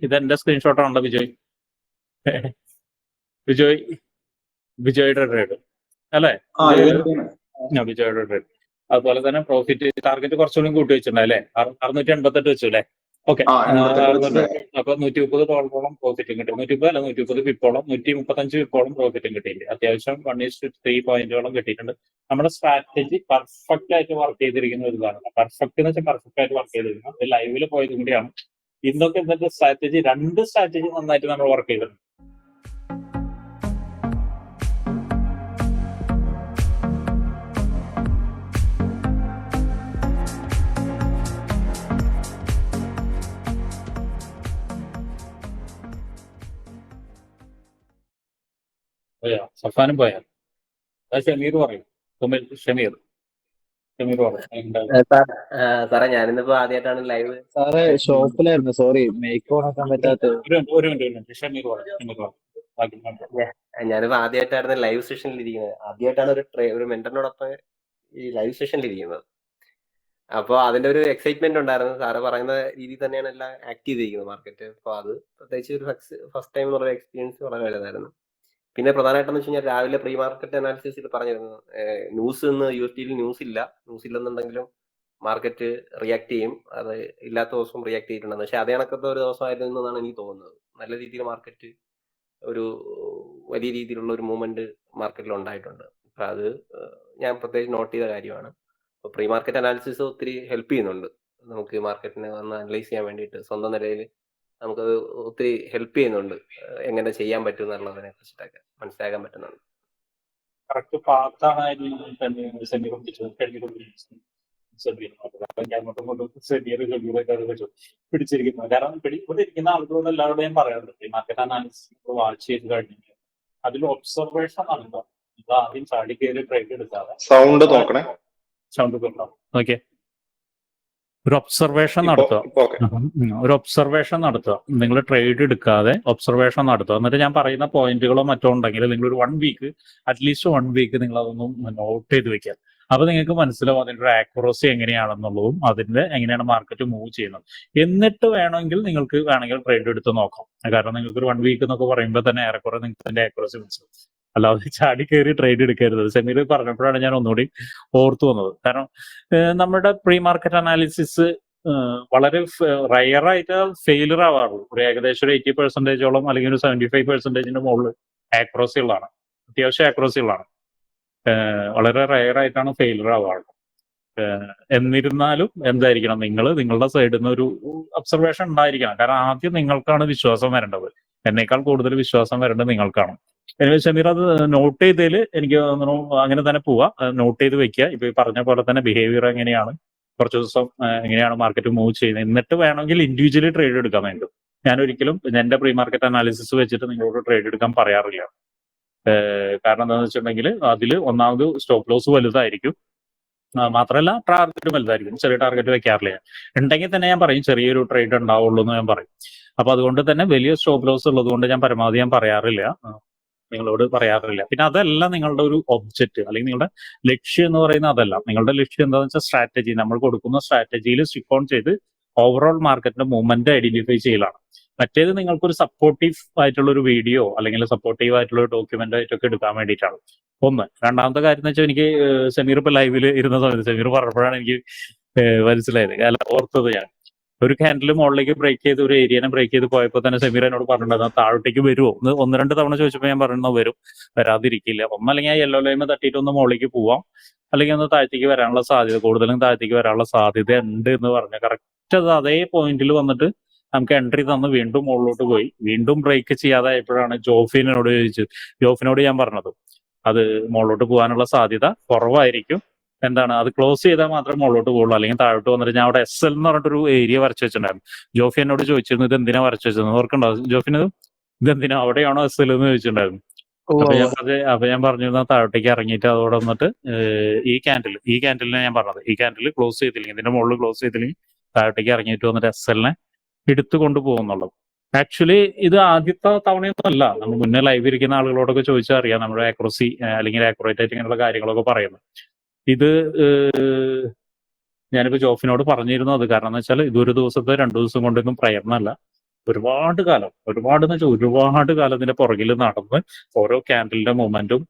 ഇതെന്റെ സ്ക്രീൻഷോട്ടാണല്ലോ വിജയ്. വിജയ് വിജയുടെ ട്രേഡ് അല്ലേ? വിജയുടെ ട്രേഡ്. അതുപോലെ തന്നെ പ്രോഫിറ്റ് ടാർഗറ്റ് കുറച്ചുകൂടി കൂട്ടി വെച്ചിട്ടുണ്ടായി അല്ലേ? 688 വെച്ചു അല്ലേ? ഓക്കെ. അപ്പൊ 130 ഡോളറോളം പ്രോഫിറ്റും കിട്ടി. 130 അല്ല 130 പിപ്പോളം 135 പിപ്പോളം പ്രോഫിറ്റും കിട്ടിയിട്ടുണ്ട്. അത്യാവശ്യം 1:3 പോയിന്റോളം കിട്ടിയിട്ടുണ്ട്. നമ്മുടെ സ്ട്രാറ്റജി പെർഫെക്റ്റ് ആയിട്ട് വർക്ക് ചെയ്തിരിക്കുന്ന ഒരു ഇതാണ്. പെർഫെക്റ്റ് എന്ന് വെച്ചാൽ പെർഫെക്റ്റ് ആയിട്ട് വർക്ക് ചെയ്തിരിക്കുന്നത്. ഇത് ലൈവിൽ പോയതും കൂടിയാണ്. ഇന്നൊക്കെ ഇന്നത്തെ സ്ട്രാറ്റജി 2 സ്ട്രാറ്റജി നന്നായിട്ട് നമ്മൾ വർക്ക് ചെയ്തിട്ടുണ്ട്. സഫാനും പോയാ ഷമീർ പറയും. ഷമീർ സാറേ ഞാനിന്നിപ്പോ ആദ്യമായിട്ടാണ് ലൈവ്. സാറേ ഷോപ്പിലായിരുന്നു, സോറി മേക്ക് ഓൺ ആക്കാൻ പറ്റാത്ത. ഞാനിപ്പോ ആദ്യമായിട്ടായിരുന്നു ലൈവ് സെഷനിൽ ഇരിക്കുന്നത്. ആദ്യമായിട്ടാണ് ഒരു മെന്ററിനോടൊപ്പം ഈ ലൈവ് സെഷനിൽ ഇരിക്കുന്നത്. അപ്പോൾ അതിന്റെ ഒരു എക്സൈറ്റ്മെന്റ് ഉണ്ടായിരുന്നു. സാറ് പറയുന്ന രീതിയിൽ തന്നെയാണ് എല്ലാം ആക്ട് ചെയ്തിരിക്കുന്നത് മാർക്കറ്റ്. അപ്പോൾ അത് പ്രത്യേകിച്ച് ഒരു ഫസ്റ്റ് ടൈം എന്നുള്ള എക്സ്പീരിയൻസ് വളരെ വലുതായിരുന്നു. പിന്നെ പ്രധാനമായിട്ടെന്ന് വെച്ച് കഴിഞ്ഞാൽ രാവിലെ പ്രീ മാർക്കറ്റ് അനാലിസിസിൽ പറഞ്ഞിരുന്നു ന്യൂസ് ഇന്ന് USD ന്യൂസ് ഇല്ലെന്നുണ്ടെങ്കിലും മാർക്കറ്റ് റിയാക്ട് ചെയ്യും. അത് ഇല്ലാത്ത ദിവസവും റിയാക്ട് ചെയ്തിട്ടുണ്ടെന്ന്. പക്ഷെ അതേ കണക്കത്തെ ഒരു ദിവസമായിരുന്നു എന്നാണ് എനിക്ക് തോന്നുന്നത്. നല്ല രീതിയിൽ മാർക്കറ്റ് ഒരു വലിയ രീതിയിലുള്ള ഒരു മൂവ്മെന്റ് മാർക്കറ്റിൽ ഉണ്ടായിട്ടുണ്ട്. അപ്പം അത് ഞാൻ പ്രത്യേകിച്ച് നോട്ട് ചെയ്ത കാര്യമാണ്. അപ്പോൾ പ്രീ മാർക്കറ്റ് അനാലിസിസ് ഒത്തിരി ഹെൽപ്പ് ചെയ്യുന്നുണ്ട് നമുക്ക് മാർക്കറ്റിനെ ഒന്ന് അനലൈസ് ചെയ്യാൻ വേണ്ടിയിട്ട്. സ്വന്തം നിലയിൽ നമുക്കത് ഒത്തിരി ഹെൽപ്പ് ചെയ്യുന്നുണ്ട്. എങ്ങനെ ചെയ്യാൻ പറ്റും എന്നുള്ളതിനെ കുറിച്ചിട്ടൊക്കെ മനസ്സിലാക്കാൻ പറ്റുന്നുണ്ട്. പിടിച്ചിരിക്കുന്നത്. കാരണം ഇവിടെ ഇരിക്കുന്ന ആളുകളോട് എല്ലാവരോടും ഞാൻ പറയാറുണ്ട്, മാർക്കറ്റ് അനാലിസിസ് വാച്ച് ചെയ്ത് കഴിഞ്ഞാൽ അതിൽ ഒബ്സർവേഷൻ നടത്താം. ആദ്യം ചാടി കയറി ട്രേഡ് എടുക്കാതെ സൗണ്ട് കേട്ടോ. ഓക്കെ, ഒരു ഒബ്സർവേഷൻ നടത്തുക. നിങ്ങൾ ട്രേഡ് എടുക്കാതെ ഒബ്സർവേഷൻ നടത്തുക. എന്നിട്ട് ഞാൻ പറയുന്ന പോയിന്റുകളോ മറ്റോ ഉണ്ടെങ്കിൽ നിങ്ങൾ ഒരു 1 വീക്ക് അറ്റ്ലീസ്റ്റ് 1 വീക്ക് നിങ്ങൾ അതൊന്നും നോട്ട് ചെയ്ത് വെക്കുക. അപ്പൊ നിങ്ങൾക്ക് മനസ്സിലാവും അതിന്റെ ഒരു ആക്യുറസി എങ്ങനെയാണെന്നുള്ളതും അതിന്റെ എങ്ങനെയാണ് മാർക്കറ്റ് മൂവ് ചെയ്യുന്നത്. എന്നിട്ട് നിങ്ങൾക്ക് ട്രേഡ് എടുത്ത് നോക്കാം. കാരണം നിങ്ങൾക്ക് ഒരു 1 വീക്ക് എന്നൊക്കെ പറയുമ്പോൾ തന്നെ ഏറെക്കുറെ നിങ്ങൾക്ക് അതിന്റെ ആക്യുറസി മനസ്സിലാവും. അല്ലാതെ ചാടി കയറി ട്രേഡ് എടുക്കരുത്. സെമീർ പറഞ്ഞപ്പോഴാണ് ഞാൻ ഒന്നുകൂടി ഓർത്തു വന്നത്. കാരണം നമ്മുടെ പ്രീ മാർക്കറ്റ് അനാലിസിസ് വളരെ റയറായിട്ട് ഫെയിലർ ആവാറുള്ളൂ. ഒരു ഏകദേശം ഒരു 80% അല്ലെങ്കിൽ ഒരു 75% മുകളിൽ ആക്യുറസി ഉള്ളതാണ്. അത്യാവശ്യം ആക്യുറസി ഉള്ളതാണ്. വളരെ റയറായിട്ടാണ് ഫെയിലർ ആവാറുള്ളത്. എന്നിരുന്നാലും എന്തായിരിക്കണം, നിങ്ങളുടെ സൈഡിൽ നിന്ന് ഒരു ഒബ്സർവേഷൻ ഉണ്ടായിരിക്കണം. കാരണം ആദ്യം നിങ്ങൾക്കാണ് വിശ്വാസം വരേണ്ടത്. എന്നേക്കാൾ കൂടുതൽ വിശ്വാസം വരേണ്ടത് നിങ്ങൾക്കാണ്. ഷമീർ അത് നോട്ട് ചെയ്തതിൽ എനിക്ക് അങ്ങനെ തന്നെ പോവാ. നോട്ട് ചെയ്ത് വെക്കുക. ഇപ്പൊ ഈ പറഞ്ഞ പോലെ തന്നെ ബിഹേവിയർ എങ്ങനെയാണ്, കുറച്ച് ദിവസം എങ്ങനെയാണ് മാർക്കറ്റ് മൂവ് ചെയ്യുന്നത്, എന്നിട്ട് വേണമെങ്കിൽ ഇൻഡിവിജ്വലി ട്രേഡ് എടുക്കാൻ വേണ്ടി. ഞാൻ ഒരിക്കലും എന്റെ പ്രീ മാർക്കറ്റ് അനാലിസിസ് വെച്ചിട്ട് നിങ്ങളോട് ട്രേഡ് എടുക്കാൻ പറയാറില്ല. കാരണം എന്താണെന്ന് വെച്ചിട്ടുണ്ടെങ്കിൽ അതിൽ ഒന്നാമത് സ്റ്റോപ്പ് ലോസ് വലുതായിരിക്കും, മാത്രമല്ല ടാർഗറ്റ് വലുതായിരിക്കും. ചെറിയ ടാർഗറ്റ് വെക്കാറില്ല. ഉണ്ടെങ്കിൽ തന്നെ ഞാൻ പറയും ചെറിയൊരു ട്രേഡ് ഉണ്ടാവുള്ളൂ എന്ന് ഞാൻ പറയും. അപ്പൊ അതുകൊണ്ട് തന്നെ വലിയ സ്റ്റോപ്പ് ലോസ് ഉള്ളത് കൊണ്ട് പരമാവധി ഞാൻ നിങ്ങളോട് പറയാറില്ല. പിന്നെ അതല്ല നിങ്ങളുടെ ഒരു ഒബ്ജക്റ്റ് അല്ലെങ്കിൽ നിങ്ങളുടെ ലക്ഷ്യം എന്ന് പറയുന്നത് അതല്ല. നിങ്ങളുടെ ലക്ഷ്യം എന്താണെന്ന് വെച്ചാൽ സ്ട്രാറ്റജി, നമ്മൾ കൊടുക്കുന്ന സ്ട്രാറ്റജിയിൽ സ്റ്റിക്ക് ഓൺ ചെയ്ത് ഓവറോൾ മാർക്കറ്റിന്റെ മൂവ്മെന്റ് ഐഡന്റിഫൈ ചെയ്യലാണ്. മറ്റേത് നിങ്ങൾക്കൊരു സപ്പോർട്ടീവ് ആയിട്ടുള്ള ഒരു വീഡിയോ അല്ലെങ്കിൽ സപ്പോർട്ടീവ് ആയിട്ടുള്ള ഒരു ഡോക്യുമെന്റ് ആയിട്ടൊക്കെ എടുക്കാൻ വേണ്ടിയിട്ടാണ്. ഒന്ന്. രണ്ടാമത്തെ കാര്യം എന്ന് വെച്ചാൽ എനിക്ക് സെമീർ ഇപ്പൊ ലൈവിൽ ഇരുന്ന സമയത്ത് സെമീർ പറഞ്ഞപ്പോഴാണ് എനിക്ക് മനസ്സിലായത്. ഓർത്തത് ഞാൻ ഒരു ക്യാൻഡിൽ മുകളിലേക്ക് ബ്രേക്ക് ചെയ്ത് ഒരു ഏരിയനെ ബ്രേക്ക് ചെയ്ത് പോയപ്പോൾ തന്നെ സെമീർ എന്നോട് പറഞ്ഞിട്ടുണ്ടായിരുന്നു താഴോട്ടേക്ക് വരുമോ എന്ന്. 1-2 തവണ ചോദിച്ചപ്പോൾ ഞാൻ പറയുന്നത് വരും, വരാതിരിക്കില്ല. ഒന്നല്ലെങ്കിൽ ആ യെല്ലോ ലൈൻ തട്ടിയിട്ട് ഒന്ന് മുകളിലേക്ക് പോവാം, അല്ലെങ്കിൽ ഒന്ന് താഴത്തേക്ക് വരാനുള്ള സാധ്യത, കൂടുതലും താഴത്തേക്ക് വരാനുള്ള സാധ്യത ഉണ്ട് എന്ന് പറഞ്ഞു. കറക്റ്റ് അത് അതേ പോയിന്റിൽ വന്നിട്ട് നമുക്ക് എൻട്രി തന്ന് വീണ്ടും മുകളിലോട്ട് പോയി. വീണ്ടും ബ്രേക്ക് ചെയ്യാതായപ്പോഴാണ് ജോഫിനോട് ഞാൻ പറഞ്ഞത് അത് മുകളിലോട്ട് പോകാനുള്ള സാധ്യത കുറവായിരിക്കും. അത് ക്ലോസ് ചെയ്താൽ മാത്രമേ മുകളിലോട്ട് പോകുള്ളൂ, അല്ലെങ്കിൽ താഴോട്ട് വന്നിട്ട് ഞാൻ അവിടെ SL എന്ന് പറഞ്ഞിട്ടൊരു ഏരിയ വരച്ചു വെച്ചിട്ടുണ്ടായിരുന്നു. ജോഫി എന്നോട് ചോദിച്ചിരുന്നു ഇത് എന്തിനാ വരച്ചു വെച്ചത്, ഓർക്കണ്ടോ ജോഫിന്? ഇതെന്തിനാ, അവിടെയാണോ SL എന്ന് ചോദിച്ചിട്ടുണ്ടായിരുന്നു. അപ്പൊ ഞാൻ പറഞ്ഞിരുന്ന താഴോട്ടേക്ക് ഇറങ്ങിയിട്ട് അതോടെ വന്നിട്ട് ഈ ക്യാൻഡിലിനെ ഞാൻ പറഞ്ഞത്, ഈ ക്യാൻഡിൽ ക്ലോസ് ചെയ്തില്ലെങ്കിൽ, ഇതിന്റെ മുകളിൽ ക്ലോസ് ചെയ്തില്ലെങ്കിൽ താഴോട്ടേക്ക് ഇറങ്ങിയിട്ട് വന്നിട്ട് SL-നെ എടുത്തു കൊണ്ടുപോകുന്നുള്ളത്. ആക്ച്വലി ഇത് ആദ്യത്തെ തവണയൊന്നും അല്ല. നമ്മൾ മുന്നേ ലൈവ് ഇരിക്കുന്ന ആളുകളോടൊക്കെ ചോദിച്ചാൽ അറിയാം നമ്മുടെ ആക്യുറസി അല്ലെങ്കിൽ ആക്യുറേറ്റ് ആയിട്ട് ഇങ്ങനെയുള്ള കാര്യങ്ങളൊക്കെ പറയുന്നത്. ഇത് ഞാനിപ്പോ ജോഫിനോട് പറഞ്ഞിരുന്നു. അത് കാരണം എന്ന് വെച്ചാൽ ഇതൊരു ദിവസത്തെ 2 ദിവസം കൊണ്ടൊന്നും പ്രയത്നമല്ല. ഒരുപാട് കാലം, ഒരുപാടെന്ന് വെച്ചാൽ ഒരുപാട് കാലം ഇതിന്റെ പുറകിൽ നടന്ന് ഓരോ ക്യാൻഡിലിന്റെ മൊമെന്റും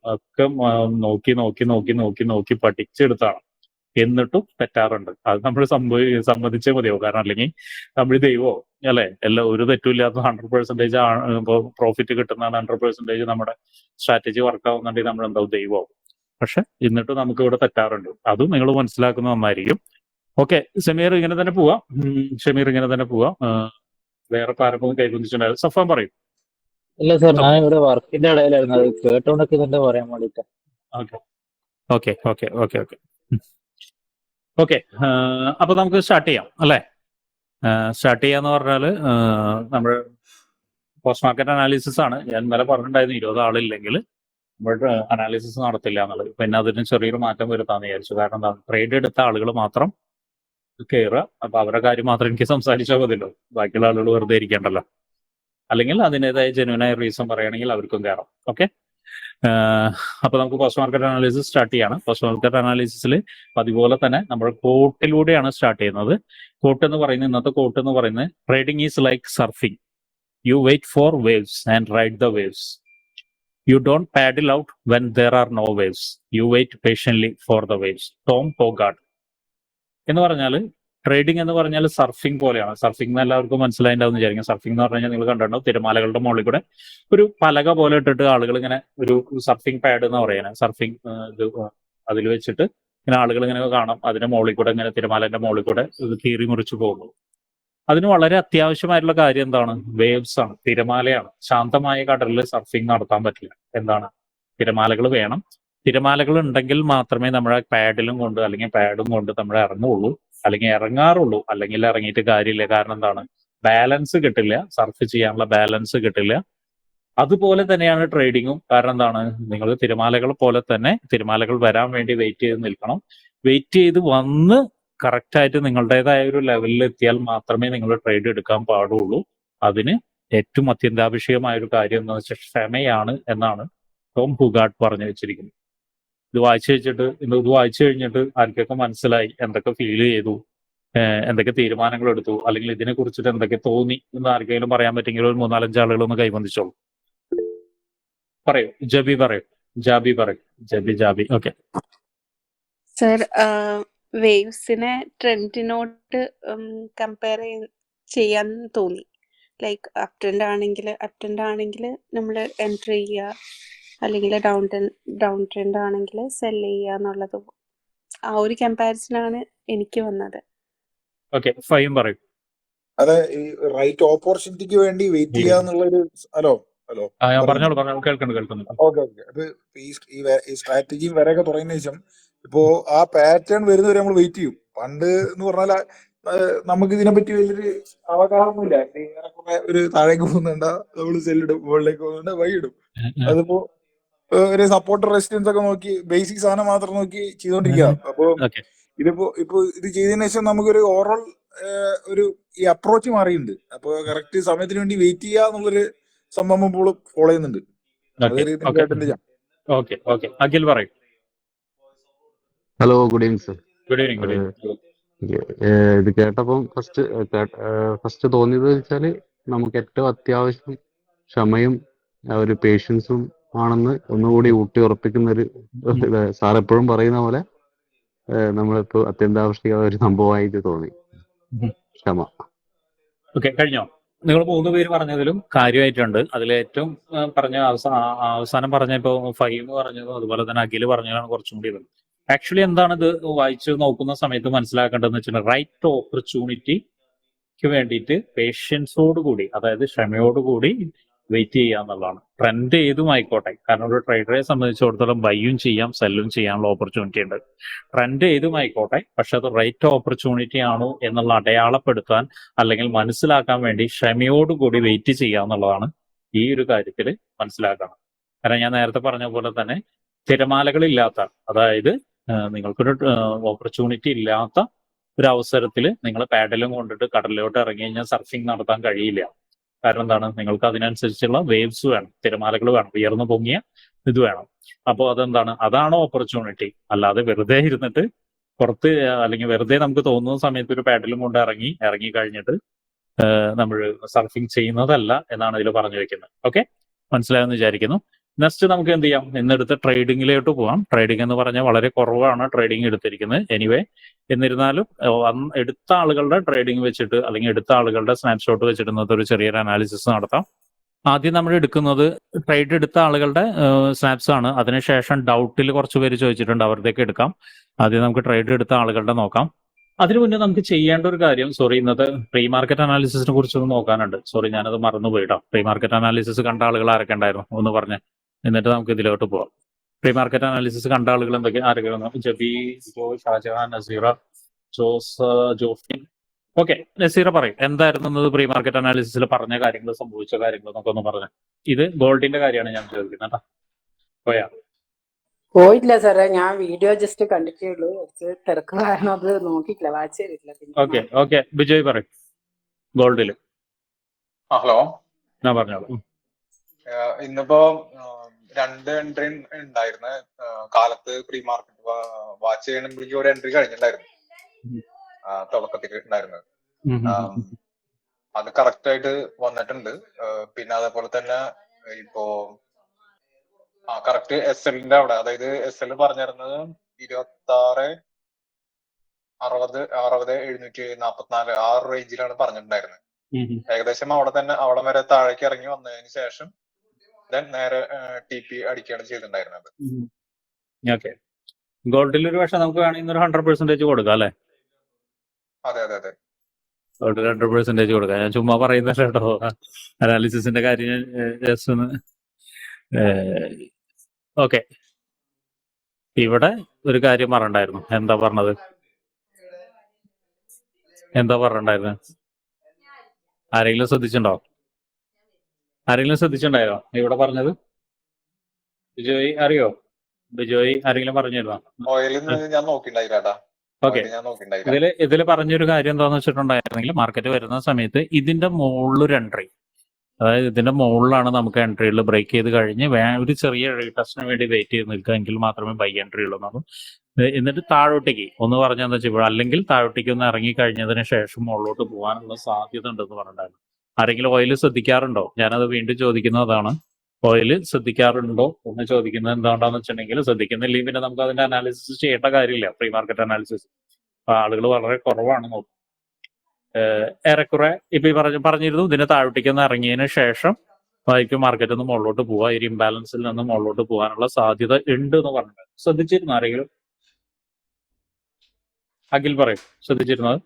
ഒക്കെ നോക്കി പഠിച്ചെടുത്താണ്. എന്നിട്ടും തെറ്റാറുണ്ട്. അത് നമ്മൾ സമ്മതിച്ചേ മതിയാവും. കാരണം അല്ലെങ്കിൽ നമ്മൾ ദൈവമോ അല്ലെ, എല്ലാം ഒരു തെറ്റുമില്ലാത്ത 100% പ്രോഫിറ്റ് കിട്ടുന്നതാണ് 100% നമ്മുടെ സ്ട്രാറ്റജി വർക്ക് ആവുന്നുണ്ടെങ്കിൽ നമ്മൾ എന്താവും, ദൈവമാവും. പക്ഷെ എന്നിട്ടും നമുക്ക് ഇവിടെ തെറ്റാറുണ്ട്. അതും നിങ്ങൾ മനസ്സിലാക്കുന്നത് നന്നായിരിക്കും. ഓക്കെ, ഷമീർ ഇങ്ങനെ തന്നെ പോവാം. ഷമീർ ഇങ്ങനെ തന്നെ പോവാം. വേറെ ആരെങ്കിലും കൈബന്ധിച്ചിട്ടുണ്ടായിരുന്നു. സഫാൻ പറയും. ഇല്ല സാർ, ഞാൻ ഇവിടെ വർക്കിന്റെ ഇടയിലായിരുന്നു, അത് കേട്ടോണ്ടൊക്കെ തന്നെ പറയാൻ വേണ്ടിട്ട്. Okay okay okay okay okay okay അപ്പൊ നമുക്ക് സ്റ്റാർട്ട് ചെയ്യാം അല്ലേ? സ്റ്റാർട്ട് ചെയ്യാന്ന് പറഞ്ഞാൽ നമ്മൾ പോസ്റ്റ് മാർക്കറ്റ് അനാലിസിസ് ആണ്. ഞാൻ ഇന്നലെ പറഞ്ഞിട്ടുണ്ടായിരുന്നു 20 ആളില്ലെങ്കിൽ നമ്മൾ അനാലിസിസ് നടത്തില്ല എന്നുള്ളത്. പിന്നെ അതിന് ചെറിയൊരു മാറ്റം വരുത്താന്ന് വിചാരിച്ചു. കാരണം എന്താ, ട്രേഡ് എടുത്ത ആളുകൾ മാത്രം കയറുക. അപ്പൊ അവരുടെ കാര്യം മാത്രം എനിക്ക് സംസാരിച്ചാൽ മതിയല്ലോ, ബാക്കിയുള്ള ആളുകൾ വെറുതെ ഇരിക്കേണ്ടല്ലോ. അല്ലെങ്കിൽ അതിൻ്റെതായ ജെന്യൂനായ റീസൺ പറയുകയാണെങ്കിൽ അവർക്കും കയറാം. ഓക്കെ, അപ്പൊ നമുക്ക് പോസ്റ്റ് മാർക്കറ്റ് അനാലിസിസ് സ്റ്റാർട്ട് ചെയ്യാണ്. പോസ്റ്റ് മാർക്കറ്റ് അനാലിസിസിൽ അതുപോലെ തന്നെ നമ്മൾ കോട്ടിലൂടെയാണ് സ്റ്റാർട്ട് ചെയ്യുന്നത്. കോട്ട് എന്ന് പറയുന്നത്, ഇന്നത്തെ കോട്ട് എന്ന് പറയുന്നത്, trading is like surfing. You wait for waves and ride the waves. You don't paddle out when there are no waves. You wait patiently for the waves. Tom Hougaard എന്ന് പറഞ്ഞാൽ, trading എന്ന് പറഞ്ഞാൽ surfing പോലെയാണ്. Surfing എന്ന് എല്ലാവർക്കും മനസ്സിലായിട്ടുണ്ടാവും വിചാരിക്കും. Surfing എന്ന് പറഞ്ഞാൽ നിങ്ങൾ കണ്ടിട്ടുണ്ടാവും, തിരമാലകളുടെ മുകളിൽ കൂടെ ഒരു പലക പോലെ ഇട്ടിട്ട് ആളുകൾ ഇങ്ങനെ, ഒരു സർഫിംഗ് പാഡ് എന്ന് പറയുന്നത്, സർഫിംഗ് ഇത് അതിൽ വെച്ചിട്ട് ഇങ്ങനെ ആളുകൾ ഇങ്ങനെ കാണാം, അതിന്റെ മുകളിൽ കൂടെ ഇങ്ങനെ തിരമാലന്റെ മുകളിൽ കൂടെ ഇത് കീറി മുറിച്ച് പോകുന്നു. അതിന് വളരെ അത്യാവശ്യമായിട്ടുള്ള കാര്യം എന്താണ്? വേവ്സ് ആണ്, തിരമാലയാണ്. ശാന്തമായ കടലിൽ സർഫിംഗ് നടത്താൻ പറ്റില്ല. എന്താണ്? തിരമാലകൾ വേണം. തിരമാലകൾ ഉണ്ടെങ്കിൽ മാത്രമേ നമ്മുടെ പാഡിലും കൊണ്ട് അല്ലെങ്കിൽ പാഡും കൊണ്ട് നമ്മൾ ഇറങ്ങുള്ളൂ, അല്ലെങ്കിൽ ഇറങ്ങാറുള്ളൂ. അല്ലെങ്കിൽ ഇറങ്ങിയിട്ട് കാര്യമില്ല. കാരണം എന്താണ്? ബാലൻസ് കിട്ടില്ല, സർഫ് ചെയ്യാനുള്ള ബാലൻസ് കിട്ടില്ല. അതുപോലെ തന്നെയാണ് ട്രേഡിങ്ങും. കാരണം എന്താണ്? നിങ്ങൾ തിരമാലകൾ പോലെ തന്നെ തിരമാലകൾ വരാൻ വേണ്ടി വെയിറ്റ് ചെയ്ത് നിൽക്കണം. വെയിറ്റ് ചെയ്ത് വന്ന് കറക്റ്റായിട്ട് നിങ്ങളുടേതായ ഒരു ലെവലിൽ എത്തിയാൽ മാത്രമേ നിങ്ങൾ ട്രേഡ് എടുക്കാൻ പാടുള്ളൂ. അതിന് ഏറ്റവും അത്യന്താപേക്ഷിതമായ ഒരു കാര്യം എന്ന് വെച്ചാൽ ക്ഷമയാണ് എന്നാണ് ടോം ഹോഗാർഡ് പറഞ്ഞു വെച്ചിരിക്കുന്നത്. ഇത് വായിച്ചു കഴിഞ്ഞിട്ട് ആർക്കൊക്കെ മനസ്സിലായി, എന്തൊക്കെ ഫീൽ ചെയ്തു, എന്തൊക്കെ തീരുമാനങ്ങൾ എടുത്തു, അല്ലെങ്കിൽ ഇതിനെ കുറിച്ചിട്ട് എന്തൊക്കെ തോന്നി എന്ന് ആർക്കെങ്കിലും പറയാൻ പറ്റുമെങ്കിൽ ഒരു 3-4 ആളുകളൊന്ന് കൈബന്ധിച്ചോളൂ. പറയൂ, ജബി പറയൂ. ജാബി ഓക്കെ. സർ, വേവ്സിനെ ട്രെൻഡിനോട്ട് കമ്പയർ ചെയ്യാൻ തോന്നി. ലൈക്ക് അപ് ട്രെൻഡ് ആണെങ്കിൽ നമ്മൾ എൻട്രി ചെയ്യുക, അല്ലെങ്കിൽ ഡൗൺ ട്രെൻഡ് ആണെങ്കിൽ സെൽ ചെയ്യുക എന്നുള്ളത്, ആ ഒരു കമ്പാരിസനാണ് എനിക്ക് വന്നത്. ഓക്കെ, ഫൈൻ പറയൂ. അതെ, ഈ റൈറ്റ് ഓപ്പർച്യൂണിറ്റിക്ക് വേണ്ടി വെയിറ്റ് ചെയ്യുക എന്നുള്ളൊരു ഹലോ പറഞ്ഞോളൂ, കേൾക്കുന്നു. ഓക്കെ. അത് ഈ സ്ട്രാറ്റജിയും വരെയൊക്കെ തുടങ്ങിയ ശേഷം ഇപ്പോ ആ പാറ്റേൺ വരുന്നവരെ നമ്മൾ വെയിറ്റ് ചെയ്യും. പണ്ട് എന്ന് പറഞ്ഞാൽ നമുക്ക് ഇതിനെപ്പറ്റി വലിയൊരു അവഗാഹമൊന്നുമില്ല. ഏറെക്കുറെ ഒരു താഴേക്ക് പോകുന്നുണ്ട, നമ്മൾ സെല്ലിടും, മുകളിലേക്ക് പോകുന്നുണ്ട്, വൈകിടും. അതിപ്പോ ഒരു സപ്പോർട്ട് റെസിസ്റ്റൻസ് ഒക്കെ നോക്കി ബേസിക് സാധനം മാത്രം നോക്കി ചെയ്തോണ്ടിരിക്കുക. അപ്പൊ ഇപ്പൊ ഇത് ചെയ്തതിനു ശേഷം നമുക്കൊരു ഓവറോൾ ഒരു ഈ അപ്രോച്ച് മാറിയിട്ടുണ്ട്. അപ്പൊ കറക്റ്റ് സമയത്തിന് വേണ്ടി വെയിറ്റ് ചെയ്യുക എന്നുള്ളൊരു സംഭവം ഇപ്പോൾ ഫോളോ ചെയ്യുന്നുണ്ട്. അഖിൽ പറയും. Hello, good evening sir. Good evening. ഇത് കേട്ടപ്പം ഫസ്റ്റ് തോന്നിയത് വെച്ചാല് നമുക്ക് ഏറ്റവും അത്യാവശ്യം ക്ഷമയും ഒരു പേഷ്യൻസും ആണെന്ന് ഒന്നുകൂടി ഊട്ടി ഉറപ്പിക്കുന്ന ഒരു സാർ എപ്പോഴും പറയുന്ന പോലെ നമ്മളിപ്പോ അത്യന്താപേക്ഷിക ഒരു സംഭവമായിട്ട് തോന്നി. ക്ഷമ. ഓക്കെ, കഴിഞ്ഞോ? നിങ്ങൾ 3 പേര് പറഞ്ഞതിലും കാര്യമായിട്ടുണ്ട്. അതിലേറ്റവും പറഞ്ഞ അവസാനം പറഞ്ഞ ഇപ്പൊ ഫൈം പറഞ്ഞതും അതുപോലെ തന്നെ അഖിൽ പറഞ്ഞതാണ് കുറച്ചും കൂടി ഇത്. ആക്ച്വലി എന്താണ് ഇത് വായിച്ചു നോക്കുന്ന സമയത്ത് മനസ്സിലാക്കേണ്ടതെന്ന് വെച്ചിട്ടുണ്ടെങ്കിൽ, റൈറ്റ് ഓപ്പർച്യൂണിറ്റിക്ക് വേണ്ടിയിട്ട് പേഷ്യൻസോടുകൂടി, അതായത് ക്ഷമയോടുകൂടി വെയിറ്റ് ചെയ്യുക എന്നുള്ളതാണ്. ട്രെൻഡ് ഏതും ആയിക്കോട്ടെ, കാരണം ഒരു ട്രേഡറെ സംബന്ധിച്ചിടത്തോളം ബൈയും ചെയ്യാം സെല്ലും ചെയ്യാനുള്ള ഓപ്പർച്യൂണിറ്റി ഉണ്ട്. ട്രെൻഡ് ഏതും ആയിക്കോട്ടെ, പക്ഷെ അത് റൈറ്റ് ഓപ്പർച്യൂണിറ്റി ആണോ എന്നുള്ള അടയാളപ്പെടുത്താൻ അല്ലെങ്കിൽ മനസ്സിലാക്കാൻ വേണ്ടി ക്ഷമയോടുകൂടി വെയിറ്റ് ചെയ്യുക എന്നുള്ളതാണ് ഈ ഒരു കാര്യത്തിൽ മനസ്സിലാക്കണം. കാരണം ഞാൻ നേരത്തെ പറഞ്ഞ പോലെ തന്നെ തിരമാലകളില്ലാത്ത, അതായത് നിങ്ങൾക്കൊരു ഓപ്പർച്യൂണിറ്റി ഇല്ലാത്ത ഒരു അവസരത്തിൽ നിങ്ങൾ പാഡലും കൊണ്ടിട്ട് കടലിലോട്ട് ഇറങ്ങി കഴിഞ്ഞാൽ സർഫിംഗ് നടത്താൻ കഴിയില്ല. കാരണം എന്താണ്? നിങ്ങൾക്ക് അതിനനുസരിച്ചുള്ള വേവ്സ് വേണം, തിരമാലകൾ വേണം, ഉയർന്നു പൊങ്ങിയ ഇത് വേണം. അപ്പോൾ അതാണ് ഓപ്പർച്യൂണിറ്റി. അല്ലാതെ വെറുതെ ഇരുന്നിട്ട് പുറത്ത് അല്ലെങ്കിൽ വെറുതെ നമുക്ക് തോന്നുന്ന സമയത്ത് ഒരു പാഡലും കൊണ്ട് ഇറങ്ങി കഴിഞ്ഞിട്ട് നമ്മൾ സർഫിങ് ചെയ്യുന്നതല്ല എന്നാണ് ഇതിൽ പറഞ്ഞു വെക്കുന്നത്. ഓക്കെ, മനസ്സിലായെന്ന് വിചാരിക്കുന്നു. നെക്സ്റ്റ് നമുക്ക് എന്ത് ചെയ്യാം, ഇന്നെടുത്ത ട്രേഡിങ്ങിലോട്ട് പോവാം. ട്രേഡിംഗ് എന്ന് പറഞ്ഞാൽ വളരെ കുറവാണ് ട്രേഡിംഗ് എടുത്തിരിക്കുന്നത്. എനിവേ, എന്നിരുന്നാലും എടുത്ത ആളുകളുടെ ട്രേഡിംഗ് വെച്ചിട്ട് അല്ലെങ്കിൽ എടുത്ത ആളുകളുടെ സ്നാപ്ഷോട്ട് വെച്ചിട്ട് ഇന്നത്തെ ഒരു ചെറിയൊരു അനാലിസിസ് നടത്താം. ആദ്യം നമ്മൾ എടുക്കുന്നത് ട്രേഡ് എടുത്ത ആളുകളുടെ സ്നാപ്സ് ആണ്. അതിനുശേഷം ഡൗട്ടിൽ കുറച്ച് പേര് ചോദിച്ചിട്ടുണ്ട്, അവരുടെയൊക്കെ എടുക്കാം. ആദ്യം നമുക്ക് ട്രേഡ് എടുത്ത ആളുകളുടെ നോക്കാം. അതിനു മുന്നേ നമുക്ക് ചെയ്യേണ്ട ഒരു കാര്യം, സോറി, ഇന്നത്തെ പ്രീ മാർക്കറ്റ് അനാലിസിസിനെ കുറിച്ചൊന്ന് നോക്കാനുണ്ട്. സോറി, ഞാനത് മറന്നുപോയിട്ടോ. പ്രീ മാർക്കറ്റ് അനാലിസിസ് കണ്ട ആളുകൾ ആരൊക്കെ ഉണ്ടായിരുന്നു ഒന്ന് പറഞ്ഞ്, എന്നിട്ട് നമുക്ക് ഇതിലോട്ട് പോവാം. പ്രീ മാർക്കറ്റ് അനാലിസിസ് കണ്ട ആളുകൾ എന്തൊക്കെ ആരൊക്കെ? ജബി, ജോയ്, ഷാജഹാൻ, നസീറ, ജോസ്, ജോഫിൻ. ഓക്കെ, നസീറ പറയും എന്തായിരുന്നു പ്രീ മാർക്കറ്റ് അനാലിസിസിൽ പറഞ്ഞ കാര്യങ്ങൾ, സംഭവിച്ച കാര്യങ്ങൾ എന്നൊക്കെ ഒന്ന് പറഞ്ഞു. ഇത് ഗോൾഡിന്റെ കാര്യമാണ് ഞാൻ ചോദിക്കുന്നത് കേട്ടോ. പോയാ? പോയിട്ടില്ല സാറേ, ഞാൻ വീഡിയോ ജസ്റ്റ് കണ്ടിട്ടേ ഉള്ളൂ. കുറച്ച് തിരക്ക് കാരണം അത് നോക്കിയിട്ടില്ല, വാച്ച് ചെയ്തിട്ടില്ല. ഓക്കെ ഓക്കെ, ബിജോയ് പറയും ഗോൾഡില്. ഹലോ, ഞാൻ പറഞ്ഞോളൂ. ഇന്നിപ്പോ 2 എൻട്രി ഉണ്ടായിരുന്നു. കാലത്ത് പ്രീ മാർക്കറ്റ് വാച്ച് ചെയ്യണമെങ്കിൽ ഒരു എൻട്രി കഴിഞ്ഞിട്ടുണ്ടായിരുന്നു, തുടക്കത്തിൽ ഉണ്ടായിരുന്നത്. അത് കറക്റ്റ് ആയിട്ട് വന്നിട്ടുണ്ട്. പിന്നെ അതേപോലെ തന്നെ ഇപ്പോ കറക്റ്റ് എസ് എല്ലിന്റെ അവിടെ, അതായത് എസ് എൽ പറഞ്ഞിരുന്നത് 26,60,744 ആ റേഞ്ചിലാണ് പറഞ്ഞിട്ടുണ്ടായിരുന്നത്. ഏകദേശം അവിടെ വരെ താഴേക്ക് ഇറങ്ങി വന്നതിന് ശേഷം നേരെ ടി പി അടിക്കുകയാണ് ചെയ്തിട്ടുണ്ടായിരുന്നത്. ഓക്കെ, ഗോൾഡിൽ ഒരു പക്ഷെ നമുക്ക് വേണമെങ്കിൽ ഒരു 100% കൊടുക്കാം അല്ലെ? അതെ അതെ അതെ, ഗോൾഡിൽ 100% കൊടുക്കാം. ഞാൻ ചുമ്മാ പറയുന്നില്ല കേട്ടോ, അനാലിസിസിന്റെ കാര്യം ജസ്റ്റ് ഒന്ന്. ഓക്കെ, ഇവിടെ ഒരു കാര്യം പറഞ്ഞിട്ടുണ്ടായിരുന്നു. എന്താ പറഞ്ഞിട്ടുണ്ടായിരുന്നു? ആരെങ്കിലും ശ്രദ്ധിച്ചിട്ടുണ്ടായോ ഇവിടെ പറഞ്ഞത്? ബിജോയ് അറിയോ? ബിജോയ് ആരെങ്കിലും പറഞ്ഞിരുന്നോ? ഓയിലിൽ ഞാൻ നോക്കിണ്ടായില്ല. ഓക്കെ, ഇതില് പറഞ്ഞൊരു കാര്യം എന്താന്ന് വെച്ചിട്ടുണ്ടായിരുന്നെങ്കിൽ, മാർക്കറ്റ് വരുന്ന സമയത്ത് ഇതിന്റെ മുകളിലൊരു എൻട്രി, അതായത് ഇതിന്റെ മുകളിലാണ് നമുക്ക് എൻട്രികൾ ബ്രേക്ക് ചെയ്ത് കഴിഞ്ഞ് ഒരു ചെറിയ റീടെസ്റ്റിന് വേണ്ടി വെയിറ്റ് ചെയ്ത് നിൽക്കുക, എങ്കിൽ മാത്രമേ ബൈ എൻട്രി ഉള്ളൂ എന്നാണ്. എന്നിട്ട് താഴോട്ടേക്ക് ഒന്ന് പറഞ്ഞതെന്ന് വെച്ചാൽ, അല്ലെങ്കിൽ താഴോട്ടേക്ക് ഒന്ന് ഇറങ്ങി കഴിഞ്ഞതിന് ശേഷം മുകളിലോട്ട് പോകാനുള്ള സാധ്യത ഉണ്ടെന്ന് പറഞ്ഞിട്ടുണ്ടായിരുന്നു. ആരെങ്കിലും ഓയിൽ ശ്രദ്ധിക്കാറുണ്ടോ? ഞാനത് വീണ്ടും ചോദിക്കുന്നതാണ്. ഓയിൽ ശ്രദ്ധിക്കാറുണ്ടോ എന്ന് ചോദിക്കുന്നത് എന്താണെന്ന് വെച്ചിട്ടുണ്ടെങ്കിൽ, ശ്രദ്ധിക്കുന്നില്ലെങ്കിൽ പിന്നെ നമുക്ക് അതിന്റെ അനാലിസിസ് ചെയ്യേണ്ട കാര്യമില്ല. പ്രീ മാർക്കറ്റ് അനാലിസിസ് ആളുകൾ വളരെ കുറവാണ് നോക്കും. ഏറെക്കുറെ ഇപ്പൊ ഈ പറഞ്ഞിരുന്നു, ഇതിന് താഴോട്ടേക്ക് ഒന്ന് ഇറങ്ങിയതിന് ശേഷം ആയിരിക്കും മാർക്കറ്റ് ഒന്ന് മുകളിലോട്ട് പോവുക. ഈ ഇംബാലൻസിൽ നിന്ന് മുകളിലോട്ട് പോകാനുള്ള സാധ്യത ഉണ്ട് എന്ന് പറഞ്ഞിട്ടുണ്ട്. ശ്രദ്ധിച്ചിരുന്നു ആരെങ്കിലും? അഖിൽ പറയും, ശ്രദ്ധിച്ചിരുന്നത്?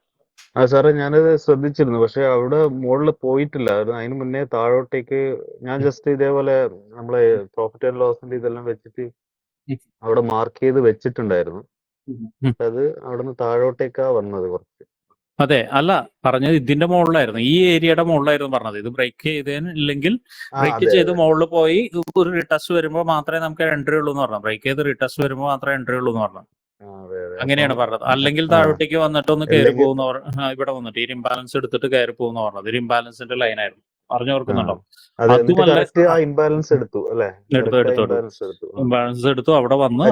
സാറേ, ഞാനത് ശ്രദ്ധിച്ചിരുന്നു, പക്ഷെ അവിടെ മുകളിൽ പോയിട്ടില്ല. അതിന് മുന്നേ താഴോട്ടേക്ക് ഞാൻ ജസ്റ്റ് ഇതേപോലെ നമ്മളെ പ്രോഫിറ്റ് ആൻഡ് ലോസിന്റെ ഇതെല്ലാം വെച്ചിട്ട് അവിടെ മാർക്ക് ചെയ്ത് വെച്ചിട്ടുണ്ടായിരുന്നു. അത് അവിടുന്ന് താഴോട്ടേക്കാ വന്നത് കുറച്ച്. അതെ, അല്ല പറഞ്ഞത് ഇതിന്റെ മുകളിലായിരുന്നു, ഈ ഏരിയയുടെ മുകളിലായിരുന്നു പറഞ്ഞത്. ഇത് ബ്രേക്ക് ചെയ്തതിന് ഇല്ലെങ്കിൽ ബ്രേക്ക് ചെയ്ത് മുകളിൽ പോയി ഒരു റിട്ടസ്റ്റ് വരുമ്പോൾ മാത്രമേ നമുക്ക് എൻട്രി ഉള്ളൂ എന്ന് പറഞ്ഞു. ബ്രേക്ക് ചെയ്ത് റിട്ടസ്റ്റ് വരുമ്പോൾ മാത്രമേ എൻട്രി ഉള്ളൂ എന്ന് പറഞ്ഞു. അങ്ങനെയാണ് പറഞ്ഞത്. അല്ലെങ്കിൽ താഴോട്ടേക്ക് വന്നിട്ട് ഒന്ന് കയറി പോകുന്ന ഇവിടെ വന്നിട്ട് ഈ ഇംബാലൻസ് എടുത്തിട്ട് കയറി പോകുന്ന പറഞ്ഞത്. ഒരു ഇംബാലൻസിന്റെ ലൈനായിരുന്നു. പറഞ്ഞു ഓർക്കുന്നുണ്ടോ? അതുമല്ല, ഇംബാലൻസ് എടുത്തു അല്ലെ? ഇംബാലൻസ് എടുത്തു, അവിടെ വന്ന്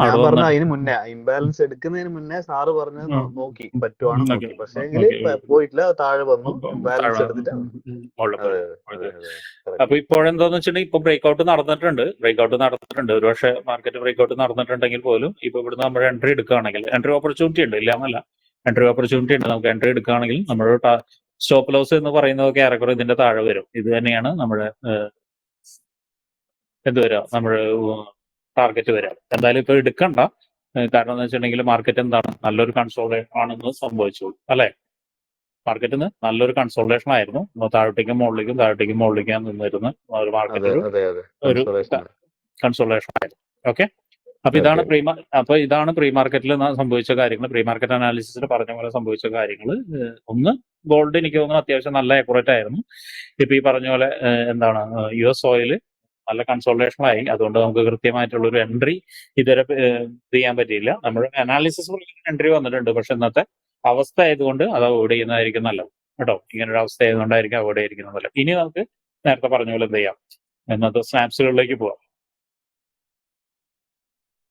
അതിന് മുന്നേ ഇംബാലൻസ് എടുക്കുന്നതിന് മുന്നേ സാറ് പറഞ്ഞത് നോക്കി പറ്റുവാണ് നോക്കി, പക്ഷേ പോയിട്ടില്ല, താഴെ വന്നു ഇംബാലൻസ് എടുത്തിട്ട്. അപ്പൊ ഇപ്പോഴെന്താന്ന് വെച്ചിട്ടുണ്ടെങ്കിൽ ഇപ്പൊ ബ്രേക്ക്ഔട്ട് നടന്നിട്ടുണ്ട്. ഒരു പക്ഷേ മാർക്കറ്റ് ബ്രേക്ക്ഔട്ട് നടന്നിട്ടുണ്ടെങ്കിൽ പോലും ഇപ്പൊ ഇവിടുന്ന് നമ്മൾ എൻട്രി എടുക്കുകയാണെങ്കിൽ, എൻട്രി ഓപ്പർച്യൂണിറ്റി ഉണ്ട്, ഇല്ലാന്നല്ല, എൻട്രി ഓപ്പർച്യൂണിറ്റി ഉണ്ട്. നമുക്ക് എൻട്രി എടുക്കുകയാണെങ്കിൽ നമ്മുടെ സ്റ്റോപ്പ് ലോസ് എന്ന് പറയുന്നതൊക്കെ ഏറെക്കുറെ ഇതിന്റെ താഴെ വരും. ഇത് തന്നെയാണ് നമ്മുടെ നമ്മുടെ ടാർഗറ്റ് വരിക. എന്തായാലും ഇപ്പൊ എടുക്കണ്ട, കാരണം എന്ന് വെച്ചിട്ടുണ്ടെങ്കിൽ മാർക്കറ്റ് എന്താണ്, നല്ലൊരു കൺസോൾട്ടേഷൻ ആണെന്ന് സംഭവിച്ചു അല്ലെ? മാർക്കറ്റിന് നല്ലൊരു കൺസോൾട്ടേഷൻ ആയിരുന്നു. താഴോട്ടേക്കും മുകളിലേക്കും നിന്നിരുന്ന ഒരു മാർക്കറ്റ് ഒരു കൺസോൾട്ടേഷൻ ആയിരുന്നു. ഓക്കെ, അപ്പൊ ഇതാണ് പ്രീ മാർക്കറ്റിൽ സംഭവിച്ച കാര്യങ്ങൾ. പ്രീ മാർക്കറ്റ് അനാലിസിസിൽ പറഞ്ഞ പോലെ സംഭവിച്ച കാര്യങ്ങൾ. ഒന്ന്, ഗോൾഡ് എനിക്ക് തോന്നുന്നു അത്യാവശ്യം നല്ല അക്യുറേറ്റ് ആയിരുന്നു. ഇപ്പൊ ഈ പറഞ്ഞ പോലെ എന്താണ്, US ഓയിൽ നല്ല കൺസോൾട്ടേഷനായി. അതുകൊണ്ട് നമുക്ക് കൃത്യമായിട്ടുള്ള ഒരു എൻട്രി ഇതുവരെ ചെയ്യാൻ പറ്റിയില്ല. നമ്മുടെ അനാലിസിസ് എൻട്രി വന്നിട്ടുണ്ട്, പക്ഷെ ഇന്നത്തെ അവസ്ഥ ആയതുകൊണ്ട് അത് അവോയ്ഡ് ചെയ്യുന്നതായിരിക്കും നല്ലത് കേട്ടോ. ഇങ്ങനൊരു അവസ്ഥ ആയതുകൊണ്ടായിരിക്കും അവോയ്ഡ് ചെയ്തിരിക്കുന്നത് നല്ലത്. ഇനി നമുക്ക് നേരത്തെ പറഞ്ഞ പോലെ എന്ത് ചെയ്യാം, ഇന്നത്തെ സ്നാപ്സുകളിലേക്ക് പോവാം.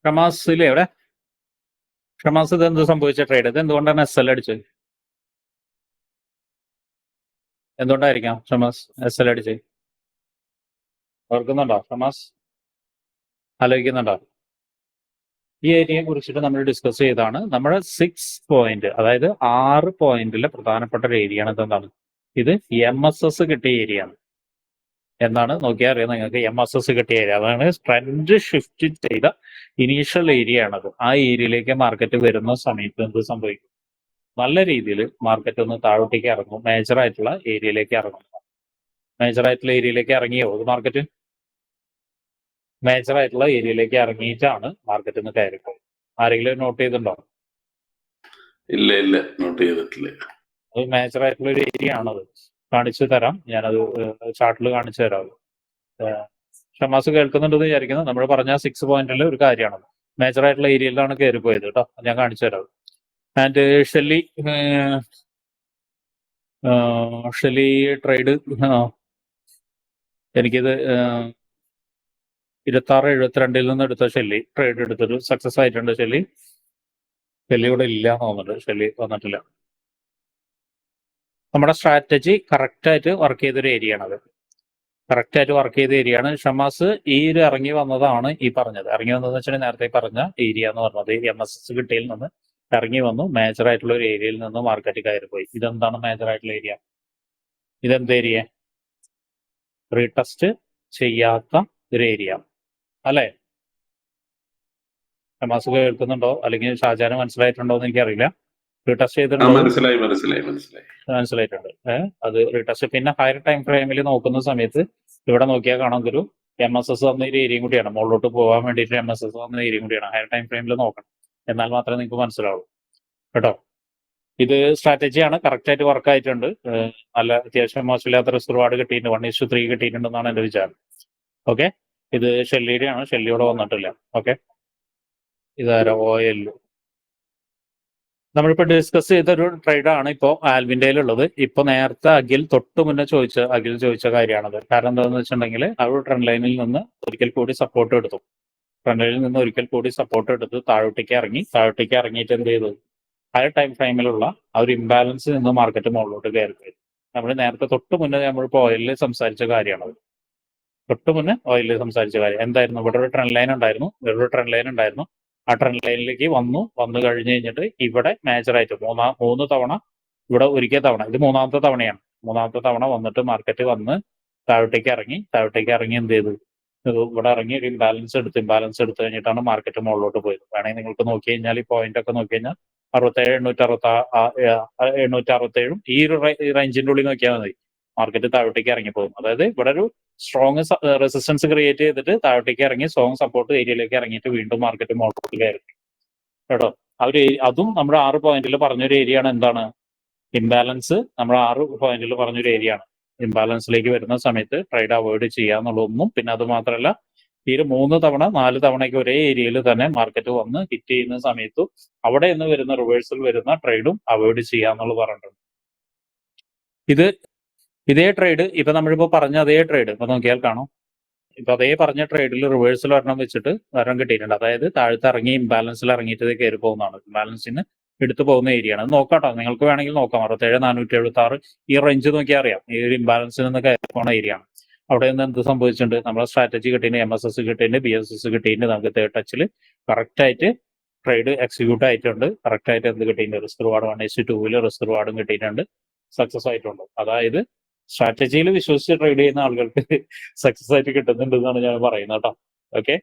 ഷമാസിലെ എവിടെ? ഷമാസ്, ഇത് എന്ത് സംഭവിച്ച ട്രേഡ്? ഇത് എന്തുകൊണ്ടാണ് SL അടിച്ചത്? എന്തുകൊണ്ടായിരിക്കാം ഷമാസ് SL അടിച്ച്? ഓർക്കുന്നുണ്ടോ ഷമാസ്? ആലോചിക്കുന്നുണ്ടോ? ഈ ഏരിയയെ കുറിച്ചിട്ട് നമ്മൾ ഡിസ്കസ് ചെയ്താണ്. നമ്മുടെ 6 പോയിന്റ്, അതായത് 6 പോയിന്റിലെ പ്രധാനപ്പെട്ട ഒരു ഏരിയ ആണ്. ഇതെന്താണ്? ഇത് MSS കിട്ടിയ ഏരിയ ആണ്. എന്നാണ് നോക്കിയാൽ അറിയാം നിങ്ങൾക്ക്. MSS കിട്ടിയ ഏരിയ, അതാണ് ട്രെൻഡ് ഷിഫ്റ്റ് ചെയ്ത ഇനീഷ്യൽ ഏരിയ ആണത്. ആ ഏരിയയിലേക്ക് മാർക്കറ്റ് വരുന്ന സമയത്ത് എന്ത് സംഭവിക്കും? നല്ല രീതിയിൽ മാർക്കറ്റ് ഒന്ന് താഴോട്ടേക്ക് ഇറങ്ങും, മേജർ ആയിട്ടുള്ള ഏരിയയിലേക്ക് ഇറങ്ങും. മേജർ ആയിട്ടുള്ള ഏരിയയിലേക്ക് ഇറങ്ങിയോ ഇത് മാർക്കറ്റ്? മേജർ ആയിട്ടുള്ള ഏരിയയിലേക്ക് ഇറങ്ങിയിട്ടാണ് മാർക്കറ്റ് ഒന്ന് കയറിപ്പോയത്. ആരെങ്കിലും നോട്ട് ചെയ്തിട്ടുണ്ടോ? ഇല്ല നോട്ട് ചെയ്തിട്ടില്ല. അത് മേജർ ആയിട്ടുള്ള ഒരു ഏരിയ ആണത്. കാണിച്ചു തരാം, ഞാനത് ചാർട്ടിൽ കാണിച്ചു തരാം. ഷമാസ് കേൾക്കുന്നുണ്ടെന്ന് വിചാരിക്കുന്നത്. നമ്മൾ പറഞ്ഞ 6 പോയിന്റിൽ ഒരു കാര്യമാണ്. മേജർ ആയിട്ടുള്ള ഏരിയയിലാണ് കയറിപ്പോയത് കേട്ടോ. ഞാൻ കാണിച്ചു തരാം. ആൻഡ് ഷെല്ലി ട്രേഡ് എനിക്കിത് 26-72 നിന്ന് എടുത്ത ഷെല്ലി ട്രേഡ് എടുത്തിട്ട് സക്സസ് ആയിട്ടുണ്ട്. ഷെല്ലി ഇവിടെ ഇല്ല എന്ന് തോന്നുന്നുണ്ട്. ഷെല്ലി വന്നിട്ടില്ല. നമ്മുടെ സ്ട്രാറ്റജി കറക്റ്റായിട്ട് വർക്ക് ചെയ്തൊരു ഏരിയ ആണത്. കറക്റ്റായിട്ട് വർക്ക് ചെയ്ത ഏരിയ ആണ്. ഷമാസ് ഈ ഒരു ഇറങ്ങി വന്നതാണ് ഈ പറഞ്ഞത്. ഇറങ്ങി വന്നതെന്ന് വെച്ചാൽ നേരത്തെ പറഞ്ഞ ഏരിയ എന്ന് പറഞ്ഞത് MSS കിട്ടിയിൽ നിന്ന് ഇറങ്ങി വന്നു. മേജർ ആയിട്ടുള്ള ഒരു ഏരിയയിൽ നിന്ന് മാർക്കറ്റ് കയറിപ്പോയി. ഇതെന്താണ് മേജർ ആയിട്ടുള്ള ഏരിയ? ഇതെന്ത് ഏരിയ? റീടെസ്റ്റ് ചെയ്യാത്ത ഒരു ഏരിയ അല്ലേ? ഷമാസ് കേൾക്കുന്നുണ്ടോ? അല്ലെങ്കിൽ ഷാജാന് മനസ്സിലായിട്ടുണ്ടോ എന്ന് എനിക്കറിയില്ല. റീടെസ്റ്റ് ചെയ്തിട്ടുണ്ടോ? മനസ്സിലായിട്ടുണ്ട്. അത് റീടെസ്റ്റ്. പിന്നെ ഹയർ ടൈം ഫ്രെയിമിൽ നോക്കുന്ന സമയത്ത് ഇവിടെ നോക്കിയാൽ കാണാൻ ഒരു MSS വന്ന ഒരു ഏരിയയും കൂടിയാണ്. മുകളിലോട്ട് പോകാൻ വേണ്ടിയിട്ട് MSS വന്ന ഏരിയയും കൂടിയാണ്. ഹയർ ടൈം ഫ്രെയിമിൽ നോക്കണം, എന്നാൽ മാത്രമേ നിങ്ങൾക്ക് മനസ്സിലാവൂ കേട്ടോ. ഇത് സ്ട്രാറ്റജിയാണ്, കറക്റ്റായിട്ട് വർക്ക് ആയിട്ടുണ്ട്. നല്ല അത്യാവശ്യം മോശമില്ലാത്ത റിസർവാർഡ് കിട്ടിയിട്ടുണ്ട്. 1:3 കിട്ടിയിട്ടുണ്ടെന്നാണ് എൻ്റെ വിചാരം. ഓക്കെ, ഇത് ഷെല്ലിയുടെ ആണ്. ഷെല്ലിയോടെ വന്നിട്ടില്ല. ഓക്കെ, ഇതാരോ OL നമ്മളിപ്പോൾ ഡിസ്കസ് ചെയ്തൊരു ട്രേഡാണ് ഇപ്പോൾ ആൽവിൻ്റെയിലുള്ളത്. ഇപ്പൊ നേരത്തെ അഖിൽ ചോദിച്ച കാര്യമാണത്. കാരണം എന്താണെന്ന് വെച്ചിട്ടുണ്ടെങ്കിൽ ആ ഒരു ട്രെൻഡ് ലൈനിൽ നിന്ന് ഒരിക്കൽ കൂടി സപ്പോർട്ട് എടുത്തു. താഴോട്ടേക്ക് ഇറങ്ങിയിട്ട് എന്ത് ചെയ്തു? ഹയർ ടൈം ഫ്രെയിമിലുള്ള ആ ഒരു ഇംബാലൻസ് നിന്ന് മാർക്കറ്റ് മുകളിലോട്ട് കയറി. നമ്മൾ നേരത്തെ തൊട്ട് മുന്നേ നമ്മളിപ്പോൾ ഓയിലിൽ സംസാരിച്ച കാര്യമാണത്. എന്തായിരുന്നു? ഇവിടെ ഒരു ട്രെൻഡ് ലൈൻ ഉണ്ടായിരുന്നു, വേറൊരു ട്രെൻഡ് ലൈൻ ഉണ്ടായിരുന്നു. ആ ട്രെൻഡ് ലൈനിലേക്ക് വന്നു കഴിഞ്ഞ് കഴിഞ്ഞിട്ട് ഇവിടെ മേജറായിട്ട് 3 തവണ, ഇവിടെ ഒരിക്കൽ തവണ, ഇത് 3ാമത്തെ തവണയാണ്. 3ാമത്തെ തവണ വന്നിട്ട് മാർക്കറ്റ് വന്ന് താഴോട്ടേക്ക് ഇറങ്ങി എന്ത് ചെയ്തു? ഇവിടെ ഇറങ്ങി ഒരു ഇംബാലൻസ് എടുത്തു കഴിഞ്ഞിട്ടാണ് മാർക്കറ്റ് മുകളിലോട്ട് പോയത്. വേണമെങ്കിൽ നിങ്ങൾക്ക് നോക്കി കഴിഞ്ഞാൽ ഈ പോയിന്റ് ഒക്കെ നോക്കി കഴിഞ്ഞാൽ 67 ഈ ഒരു റേഞ്ചിന്റെ ഉള്ളിൽ നോക്കിയാൽ മതി. മാർക്കറ്റ് താഴോട്ടേക്ക് ഇറങ്ങിപ്പോകും. അതായത് ഇവിടെ ഒരു സ്ട്രോങ് റെസിസ്റ്റൻസ് ക്രിയേറ്റ് ചെയ്തിട്ട് താഴോട്ടേക്ക് ഇറങ്ങി സ്ട്രോങ് സപ്പോർട്ട് ഏരിയയിലേക്ക് ഇറങ്ങിയിട്ട് വീണ്ടും മാർക്കറ്റ് മുകളിലോട്ട് കയറി കേട്ടോ. അതും നമ്മുടെ 6 പോയിന്റിൽ പറഞ്ഞൊരു ഏരിയ ആണ്. എന്താണ്? ഇംബാലൻസ്. നമ്മൾ 6 പോയിന്റിൽ പറഞ്ഞൊരു ഏരിയ ആണ്. ഇംബാലൻസിലേക്ക് വരുന്ന സമയത്ത് ട്രേഡ് അവോയ്ഡ് ചെയ്യാന്നുള്ളതൊന്നും. പിന്നെ അത് മാത്രമല്ല, ഈ 3 തവണ 4 തവണയ്ക്ക് ഒരേ ഏരിയയിൽ തന്നെ മാർക്കറ്റ് വന്ന് ഹിറ്റ് ചെയ്യുന്ന സമയത്തും അവിടെ നിന്ന് വരുന്ന റിവേഴ്സൽ വരുന്ന ട്രേഡും അവോയ്ഡ് ചെയ്യാന്നുള്ളത് പറഞ്ഞിട്ടുണ്ട്. ഇതേ ട്രേഡ് ഇപ്പൊ നമ്മളിപ്പോ പറഞ്ഞ അതേ ട്രേഡ് ഇപ്പൊ നോക്കിയാൽ കാണാം. ഇപ്പൊ അതേ പറഞ്ഞ ട്രേഡിൽ റിവേഴ്സൽ ഒരെണ്ണം വെച്ചിട്ട് ഒരെണ്ണം കിട്ടിയിട്ടുണ്ട്. അതായത് താഴത്ത് ഇറങ്ങി ഇംബാലൻസിൽ ഇറങ്ങിയിട്ട് കയറി പോകുന്നതാണ്. ഇംബാലൻസിന് എടുത്തു പോകുന്ന ഏരിയ ആണ്. അത് നോക്കാട്ടോ, നിങ്ങൾക്ക് വേണമെങ്കിൽ നോക്കാം. 67,476 ഈ റേഞ്ച് നോക്കിയാൽ അറിയാം. ഈ ഒരു ഇംബാലൻസിൽ നിന്ന് കയറി പോകുന്ന ഏരിയ ആണ്. അവിടെ നിന്ന് എന്ത് സംഭവിച്ചിട്ടുണ്ട്? നമ്മളെ സ്ട്രാറ്റജി കിട്ടിയിട്ടുണ്ട്, MSS കിട്ടിയിട്ടുണ്ട്, BSS കിട്ടിയിട്ടുണ്ട്. നമുക്ക് തേർഡ് ടച്ചിൽ കറക്റ്റായിട്ട് ട്രേഡ് എക്സിക്യൂട്ട് ആയിട്ടുണ്ട്. കറക്റ്റായിട്ട് എന്ത് കിട്ടിയിട്ടുണ്ട്? റിസർവാർഡ് 1:2 റിസർവാർഡും കിട്ടിയിട്ടുണ്ട്. സക്സസ് ആയിട്ടുണ്ട്. അതായത് സ്ട്രാറ്റജിയിൽ വിശ്വസിച്ച് ട്രേഡ് ചെയ്യുന്ന ആളുകൾക്ക് സക്സസ് ആയിട്ട് കിട്ടുന്നുണ്ട് എന്നാണ് ഞാൻ പറയുന്നത് കേട്ടോ. ഓക്കെ,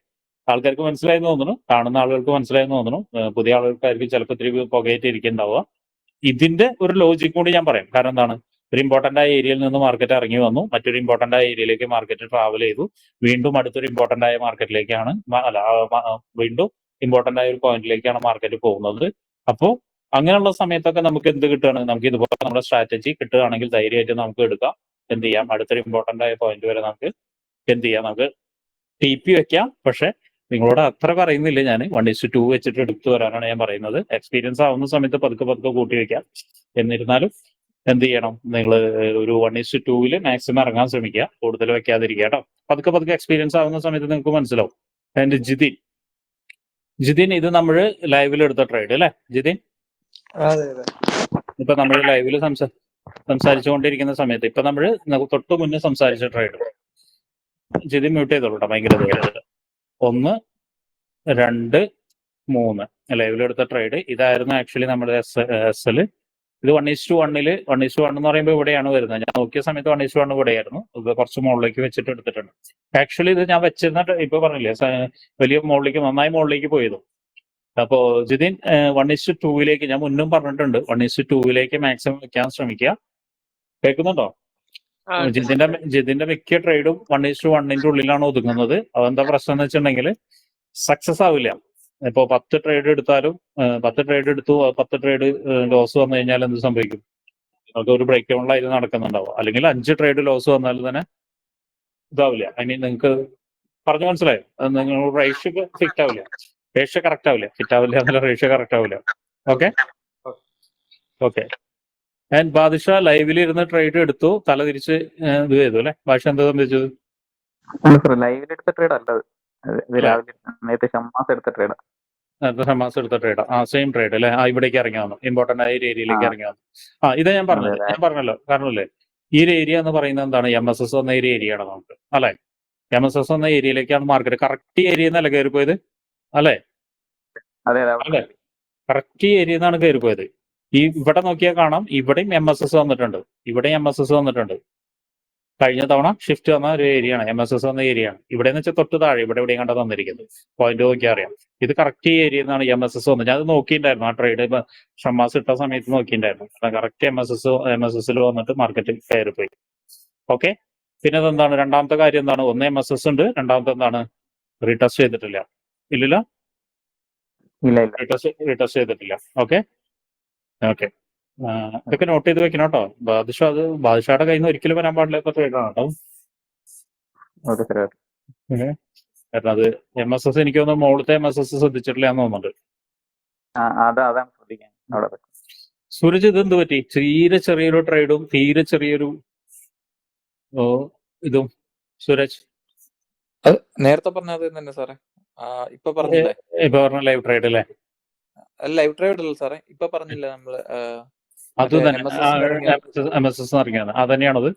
ആൾക്കാർക്ക് മനസ്സിലായെന്ന് തോന്നുന്നു, കാണുന്ന ആളുകൾക്ക് മനസ്സിലായെന്ന് തോന്നുന്നു. പുതിയ ആളുകൾക്കായിരിക്കും ചിലപ്പോൾ ഇത്തിരി പുകയായിട്ട് ഇരിക്കുന്നുണ്ടാവുക. ഇതിന്റെ ഒരു ലോജിക് കൂടി ഞാൻ പറയാം. കാരണം എന്താണ്? ഒരു ഇമ്പോർട്ടന്റ് ആയ ഏരിയയിൽ നിന്ന് മാർക്കറ്റ് ഇറങ്ങി വന്നു, മറ്റൊരു ഇമ്പോർട്ടന്റ് ആയ ഏരിയയിലേക്ക് മാർക്കറ്റ് ട്രാവൽ ചെയ്തു, വീണ്ടും അടുത്തൊരു ഇമ്പോർട്ടന്റ് ആയ മാർക്കറ്റിലേക്കാണ് വീണ്ടും ഇമ്പോർട്ടന്റ് ആയ ഒരു പോയിന്റിലേക്കാണ് മാർക്കറ്റ് പോകുന്നത്. അപ്പോൾ അങ്ങനെയുള്ള സമയത്തൊക്കെ നമുക്ക് എന്ത് കിട്ടുകയാണ്? നമുക്ക് ഇതുപോലെ നമ്മുടെ സ്ട്രാറ്റജി കിട്ടുകയാണെങ്കിൽ ധൈര്യമായിട്ട് നമുക്ക് എടുക്കാം. എന്ത് ചെയ്യാം? അടുത്തൊരു ഇമ്പോർട്ടന്റ് ആയ പോയിന്റ് വരെ നമുക്ക് എന്ത് ചെയ്യാം? നമുക്ക് TP വെക്കാം. പക്ഷെ നിങ്ങളോട് അത്ര പറയുന്നില്ല ഞാൻ. 1:2 വെച്ചിട്ട് എടുത്തു വരാനാണ് ഞാൻ പറയുന്നത്. എക്സ്പീരിയൻസ് ആവുന്ന സമയത്ത് പതുക്കെ കൂട്ടി വെക്കാം. എന്നിരുന്നാലും എന്ത് ചെയ്യണം? നിങ്ങൾ ഒരു 1:2 മാക്സിമം ഇറങ്ങാൻ ശ്രമിക്കുക. കൂടുതൽ വെക്കാതിരിക്കുക കേട്ടോ. പതുക്കെ എക്സ്പീരിയൻസ് ആവുന്ന സമയത്ത് നിങ്ങൾക്ക് മനസ്സിലാവും. ആൻഡ് ജിതിൻ ഇത് നമ്മൾ ലൈവിൽ എടുത്ത ട്രേഡ് അല്ലേ ജിതിൻ? അതെ ഇപ്പൊ നമ്മൾ ലൈവിൽ സംസാരിച്ചുകൊണ്ടിരിക്കുന്ന സമയത്ത് ഇപ്പൊ നമ്മള് തൊട്ട് മുന്നേ സംസാരിച്ച ട്രേഡ് ജിതി മ്യൂട്ട് ചെയ്തോളൂ കേട്ടോ, ഭയങ്കര ഇത് 1 2 3 ലൈവിലെടുത്ത ട്രേഡ് ഇതായിരുന്നു. ആക്ച്വലി നമ്മുടെ എസ് എൽ ഇത് 1:1 1:1 എന്ന് പറയുമ്പോൾ ഇവിടെയാണ് വരുന്നത്. ഞാൻ നോക്കിയ സമയത്ത് 1:1 ഇവിടെയായിരുന്നു. ഇത് കുറച്ച് മുകളിലേക്ക് വെച്ചിട്ട് എടുത്തിട്ടുണ്ട്. ആക്ച്വലി ഇത് ഞാൻ വെച്ചിരുന്ന ഇപ്പൊ പറഞ്ഞില്ലേ വലിയ മുകളിലേക്ക്, നന്നായി മുകളിലേക്ക് പോയത്. അപ്പോ ജിതിൻ 1:2 ഞാൻ മുന്നും പറഞ്ഞിട്ടുണ്ട്, 1:2 മാക്സിമം വെക്കാൻ ശ്രമിക്കുക. കേൾക്കുന്നുണ്ടോ? ജിതിന്റെ മിക്ക ട്രേഡും 1:1 ഉള്ളിലാണ് ഒതുങ്ങുന്നത്. അതെന്താ പ്രശ്നം എന്ന് വെച്ചിട്ടുണ്ടെങ്കിൽ സക്സസ് ആവില്ല. ഇപ്പോ 10 ട്രേഡ് എടുത്താലും 10 ട്രേഡ് എടുത്തു 10 ട്രേഡ് ലോസ് വന്നു കഴിഞ്ഞാൽ എന്ത് സംഭവിക്കും? നമുക്ക് ഒരു ബ്രേക്ക് ഡൗണിലായിരുന്നു നടക്കുന്നുണ്ടാവും. അല്ലെങ്കിൽ 5 ട്രേഡ് ലോസ് വന്നാലും തന്നെ ഇതാവില്ല. ഐ മീൻ നിങ്ങൾക്ക് പറഞ്ഞു മനസ്സിലായോ? നിങ്ങൾ റേഷ്യോ ഫിറ്റ് ആവില്ല, റേഷ്യോ കറക്റ്റ് ആവില്ല, ഫിറ്റ് ആവില്ല എന്നല്ല, റേഷ്യോ കറക്റ്റ് ആവില്ല. Okay okay. ഞാൻ ബാദിഷ ലൈവിൽ ഇരുന്ന് ട്രേഡ് എടുത്തു, തല തിരിച്ച് ഇത് ചെയ്തു അല്ലെ? ഭാഷ എന്താ സംഭവിച്ചത്? ലൈവിൽ എടുത്ത ട്രേഡ് അല്ല ഇത് രാവിലെ നേരത്തെ ഷമ്മാസ് എടുത്ത ട്രേഡ്. നേരത്തെ ഷമ്മാസ് എടുത്ത ട്രേഡ്, സെയിം ട്രേഡ് അല്ലെ? ഇവിടേക്ക് ഇറങ്ങി വന്നു, ഇമ്പോർട്ടന്റ് ആയ ഒരു ഏരിയയിലേക്ക് ഇറങ്ങി വന്നു. ഇതാ ഞാൻ പറഞ്ഞത്, ഞാൻ പറഞ്ഞല്ലോ. കാരണമല്ലേ ഈ ഒരു ഏരിയ എന്ന് പറയുന്നത് എന്താണ്? MSS എന്ന ഒരു ഏരിയ ആണ് നമുക്ക്, അല്ലെ? MSS എന്ന ഏരിയയിലേക്കാണ് മാർക്കറ്റ്. കറക്റ്റ് ഏരിയ എന്നല്ല കയറിപ്പോയത്, അല്ലെ? അല്ലെ, കറക്റ്റ് ഏരിയ എന്നാണ് കയറിപ്പോയത്. ഇവിടെ നോക്കിയാൽ കാണാം, ഇവിടെയും MSS വന്നിട്ടുണ്ട്, ഇവിടെയും MSS വന്നിട്ടുണ്ട്. കഴിഞ്ഞ തവണ ഷിഫ്റ്റ് വന്ന ഒരു ഏരിയ ആണ്, MSS വന്ന ഏരിയ ആണ്. ഇവിടെ എന്ന് വെച്ചാൽ തൊട്ട് താഴെ ഇവിടെ എവിടെയും കണ്ട തന്നിരിക്കുന്നത്. പോയിന്റ് നോക്കിയാൽ അറിയാം, ഇത് കറക്റ്റ് ഏരിയ എന്നാണ് MSS വന്നത്. ഞാൻ അത് നോക്കിയിട്ടുണ്ടായിരുന്നു, ആ ട്രേഡ് ഷമ്മാസ് ഇട്ട സമയത്ത് നോക്കിയിട്ടുണ്ടായിരുന്നു. കറക്റ്റ് MSS വന്നിട്ട് മാർക്കറ്റിൽ കയറിപ്പോയി. ഓക്കെ. പിന്നെ അതെന്താണ്? രണ്ടാമത്തെ കാര്യം എന്താണ്? ഒന്ന് MSS ഉണ്ട്, രണ്ടാമത്തെ എന്താണ്? റീടെസ്റ്റ് ചെയ്തിട്ടില്ല. ഇല്ലല്ലോ, റീടെസ്റ്റ് ചെയ്തിട്ടില്ല. Okay okay. ഇതൊക്കെ നോട്ട് ചെയ്ത് വെക്കണം കേട്ടോ. ബാദിഷയുടെ കയ്യിൽ നിന്ന് ഒരിക്കലും വരാൻ പാടില്ലാത്ത ട്രേഡാണ് കേട്ടോ. കാരണം അത് MSS എനിക്ക് തോന്നുന്നു മുകളിലത്തെ MSS ശ്രദ്ധിച്ചിട്ടില്ല എന്ന് തോന്നുന്നുണ്ട്. സൂരജ് ഇത് എന്ത് പറ്റി? തീരെ ചെറിയൊരു ട്രേഡും തീരെ ചെറിയൊരു ഇതും. സൂരജ് നേരത്തെ പറഞ്ഞത് തന്നെ സാറേ, ഇപ്പൊ പറഞ്ഞില്ലേ? ഇപ്പൊ പറഞ്ഞ ലൈവ് ട്രേഡ് അല്ലേ? ലൈവ് ട്രേഡ് അല്ല സാറേ, ഇപ്പൊ പറഞ്ഞില്ല നമ്മള്. അത് തന്നെ MSS ഇറങ്ങിയാണ്, അത് തന്നെയാണത്.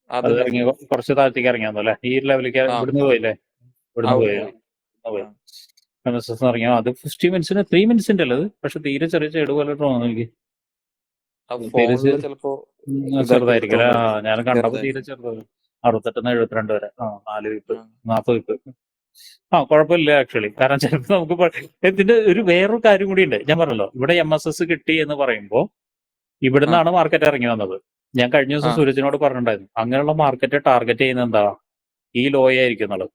അത് ഇറങ്ങി കുറച്ച് താഴത്തേക്ക് ഇറങ്ങിയാന്നോ അല്ലെ? ഈ ലെവലിലേക്ക് ഇവിടുന്ന് പോയില്ലേ? ഇവിടുന്ന് പോയി MSS ഇറങ്ങിയ അത് 50 മിനിറ്റ്സിന് 3 മിനിറ്റ്സിന്റെ അല്ലത്, പക്ഷെ തീരെ ചെറിയ ചെടു പോലെ തോന്നുന്നു എനിക്ക്. ചെറുതായിരിക്കും അല്ലെ? ഞാൻ കണ്ടപ്പോ തീരെ ചെറുതാണ്. 68 72 വരെ, 4 വിപ്പ് 40 വിപ്പ്. കുഴപ്പമില്ല ആക്ച്വലി. കാരണം ചിലപ്പോൾ നമുക്ക് ഇതിന്റെ ഒരു വേറൊരു കാര്യം കൂടി ഉണ്ട്. ഞാൻ പറഞ്ഞല്ലോ, ഇവിടെ MSS കിട്ടി എന്ന് പറയുമ്പോ ഇവിടുന്നാണ് മാർക്കറ്റ് ഇറങ്ങി വന്നത്. ഞാൻ കഴിഞ്ഞ ദിവസം സൂരജിനോട് പറഞ്ഞിട്ടുണ്ടായിരുന്നു, അങ്ങനെയുള്ള മാർക്കറ്റ് ടാർഗറ്റ് ചെയ്യുന്നത് എന്താ? ഈ ലോ ആയിരിക്കും എന്നുള്ളത്.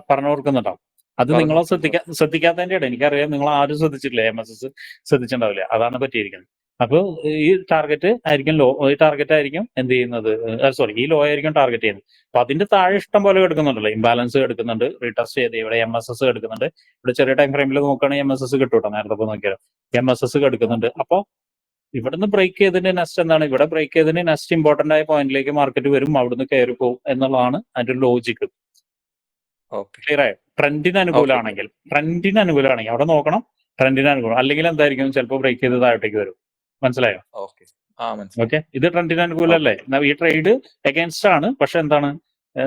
പറഞ്ഞു കൊടുക്കുന്നുണ്ടോ? അത് നിങ്ങളെ ശ്രദ്ധിക്കാത്തതിന്റെ ഇടയിൽ എനിക്കറിയാം, നിങ്ങൾ ആരും ശ്രദ്ധിച്ചിട്ടില്ല, MSS ശ്രദ്ധിച്ചിട്ടുണ്ടാവില്ല. അതാണ് പറ്റിയിരിക്കുന്നത്. അപ്പോൾ ഈ ടാർഗറ്റ് ആയിരിക്കും ലോ, ഈ ടാർഗറ്റ് ആയിരിക്കും എന്ത് ചെയ്യുന്നത്? സോറി, ഈ ലോ ആയിരിക്കും ടാർഗറ്റ് ചെയ്യുന്നത്. അപ്പൊ അതിന്റെ താഴെ ഇഷ്ടം പോലെ എടുക്കുന്നുണ്ടല്ലോ, ഇംബാലൻസ് എടുക്കുന്നുണ്ട്, റീടെസ്റ്റ് ചെയ്ത് ഇവിടെ MSS എടുക്കുന്നുണ്ട്. ഇവിടെ ചെറിയ ടൈം ഫ്രെയിമിൽ നോക്കുകയാണെങ്കിൽ MSS കിട്ടൂട്ടോ, നേരത്തെ ഇപ്പോൾ നോക്കിയാലോ MSS എടുക്കുന്നുണ്ട്. അപ്പൊ ഇവിടുന്ന് ബ്രേക്ക് ചെയ്തതിന്റെ നെക്സ്റ്റ് എന്താണ്? ഇവിടെ ബ്രേക്ക് ചെയ്തതിന് നെക്സ്റ്റ് ഇമ്പോർട്ടന്റ് ആയ പോയിന്റിലേക്ക് മാർക്കറ്റ് വരും, അവിടുന്ന് കയറി പോകും എന്നുള്ളതാണ് അതിന്റെ ഒരു ലോജിക്ക്. ക്ലിയർ ആയോ? ട്രെൻഡിന് അനുകൂലമാണെങ്കിൽ അവിടെ നോക്കണം, ട്രെൻഡിന് അനുകൂലം. അല്ലെങ്കിൽ എന്തായിരിക്കും? ചിലപ്പോൾ ബ്രേക്ക് ചെയ്ത് താഴോട്ടേക്ക് വരും. മനസ്സിലായോ? ഓക്കെ. ഇത് ട്രെൻഡിന് അനുകൂലമല്ലേ? ഈ ട്രേഡ് എഗൻസ്റ്റ് ആണ്, പക്ഷെ എന്താണ്?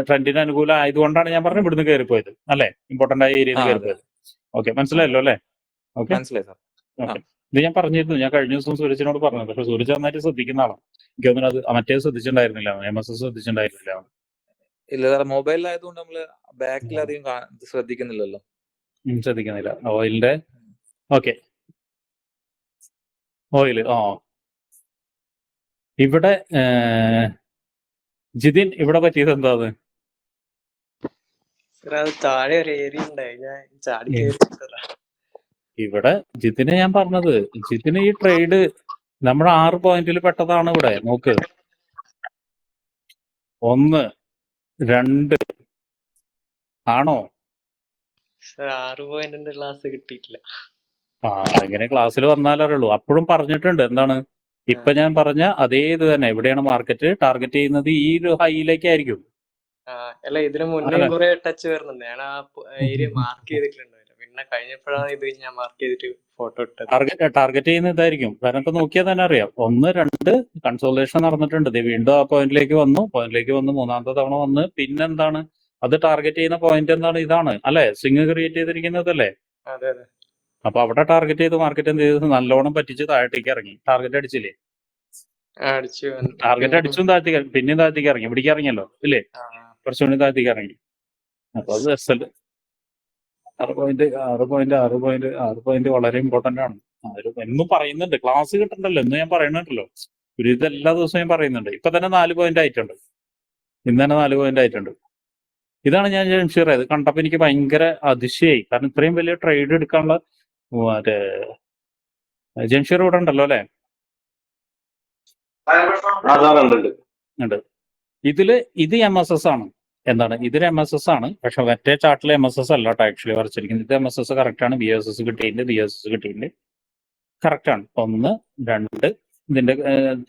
ട്രെൻഡിന് അനുകൂലം ആയതുകൊണ്ടാണ് ഞാൻ പറഞ്ഞത് ഇവിടുന്ന് കയറിപ്പോയത് അല്ലെ? ഇമ്പോർട്ടന്റ് ആയ ഏരിയയിൽ കയറിപ്പോയത്. ഓക്കെ, മനസ്സിലായല്ലോ അല്ലെ? ഓക്കെ. ഇത് ഞാൻ പറഞ്ഞിരുന്നു, ഞാൻ കഴിഞ്ഞ ദിവസം സൂരജിനോട് പറഞ്ഞത്. പക്ഷെ സൂരജ് നന്നായിട്ട് ശ്രദ്ധിക്കുന്ന ആളാണ്. എനിക്ക് തോന്നുന്നു അത് മറ്റേ ശ്രദ്ധിച്ചിട്ടുണ്ടായിരുന്നില്ല, MSS ശ്രദ്ധിച്ചിട്ടുണ്ടായിരുന്നില്ല. ഇല്ല സാർ, മൊബൈലിലായതുകൊണ്ട് നമ്മള് ബാക്കിൽ അധികം ശ്രദ്ധിക്കുന്നില്ലല്ലോ. ശ്രദ്ധിക്കുന്നില്ല. ഓയിലിന്റെ ഓക്കെ, ഓയില് ഇവിടെ ജിതിൻ ഇവിടെ പറ്റിയത് എന്താ? താഴെ ഒരു ഏരിയ ഉണ്ടായി, ഞാൻ ചാടി. ഇവിടെ ജിതിന് ഞാൻ പറഞ്ഞത്, ജിതിന് ഈ ട്രേഡ് നമ്മുടെ 6 പോയിന്റിൽ പെട്ടതാണ്. ഇവിടെ നോക്ക്, 1 2 ആണോ? 6 പോയിന്റിന്റെ ക്ലാസ് കിട്ടിയിട്ടില്ല. അങ്ങനെ ക്ലാസ്സിൽ വന്നാലേ അറിയുള്ളൂ. അപ്പോഴും പറഞ്ഞിട്ടുണ്ട് എന്താണ്? ഇപ്പൊ ഞാൻ പറഞ്ഞ അതേ ഇത് തന്നെ. എവിടെയാണ് മാർക്കറ്റ് ടാർഗറ്റ് ചെയ്യുന്നത്? ഈ ഒരു ഹൈയിലേക്കായിരിക്കും. അല്ല, ഇതിന് മുന്നേ കുറെ ടച്ച് വരുന്നുണ്ട്. ഞാൻ ആ ഏരിയ മാർക്ക് ചെയ്തിട്ടുണ്ടായിരുന്നു. പിന്നെ കഴിഞ്ഞപ്പോഴാണ് ഇത് ഞാൻ മാർക്ക് ചെയ്തിട്ട് ഫോട്ടോ ഇട്ടത്. ടാർഗറ്റ് ചെയ്യുന്ന ഇതായിരിക്കും. കാരണം ഇപ്പൊ നോക്കിയാൽ തന്നെ അറിയാം. 1, 2 കൺസോൾട്ടേഷൻ നടന്നിട്ടുണ്ട്. ദേ വീണ്ടും ആ പോയിന്റിലേക്ക് വന്നു മൂന്നാമത്തെ തവണ വന്ന് പിന്നെന്താണ് അത് ടാർഗറ്റ് ചെയ്യുന്ന പോയിന്റ് എന്താണ്? ഇതാണ് അല്ലെ? സ്വിങ് ക്രിയേറ്റ് ചെയ്തിരിക്കുന്നതല്ലേ? അതെ അതെ. അപ്പൊ അവിടെ ടാർഗറ്റ് ചെയ്ത് മാർക്കറ്റ് എന്ത് ചെയ്ത് നല്ലോണം പറ്റിച്ച് താഴത്തേക്ക് ഇറങ്ങി. ടാർഗറ്റ് അടിച്ചില്ലേ? അടിച്ചു. ടാർഗറ്റ് അടിച്ചും താഴ്ത്തേക്ക് പിന്നെയും താഴ്ത്തേക്ക് ഇറങ്ങി. ഇവിടേക്ക് ഇറങ്ങിയല്ലോ ഇല്ലേ? കുറച്ചുകൂടി താഴ്ത്തേക്ക് ഇറങ്ങി. അപ്പൊ അത് SL 6 പോയിന്റ് വളരെ ഇമ്പോർട്ടന്റ് ആണ്. എന്നും പറയുന്നുണ്ട്. ക്ലാസ് കിട്ടണ്ടല്ലോ എന്ന് ഞാൻ പറയുന്നുണ്ടല്ലോ. ഒരു ഇത് എല്ലാ ദിവസവും ഞാൻ പറയുന്നുണ്ട്. ഇപ്പൊ തന്നെ 4 പോയിന്റ് ആയിട്ടുണ്ട്. ഇന്ന് തന്നെ 4 പോയിന്റ് ആയിട്ടുണ്ട്. ഇതാണ് ഞാൻ ജംഷീർ. ഇത് കണ്ടപ്പോ എനിക്ക് ഭയങ്കര അതിശയായി. കാരണം ഇത്രയും വലിയ ട്രേഡ് എടുക്കാനുള്ള മറ്റേ ജംഷീർ ഇവിടെ ഉണ്ടല്ലോ അല്ലെ? ഉണ്ട്. ഇത് MSS ആണ്. എന്താണ് ഇതൊരു MSS ആണ്. പക്ഷെ മറ്റേ ചാർട്ടിൽ MSS അല്ല കേട്ടോ ആക്ച്വലി വരച്ചിരിക്കുന്നത്. ഇത് MSS കറക്റ്റ് ആണ്. BSS കിട്ടിയിട്ടുണ്ട്. കറക്റ്റ് ആണ്. 1, 2 ഇതിന്റെ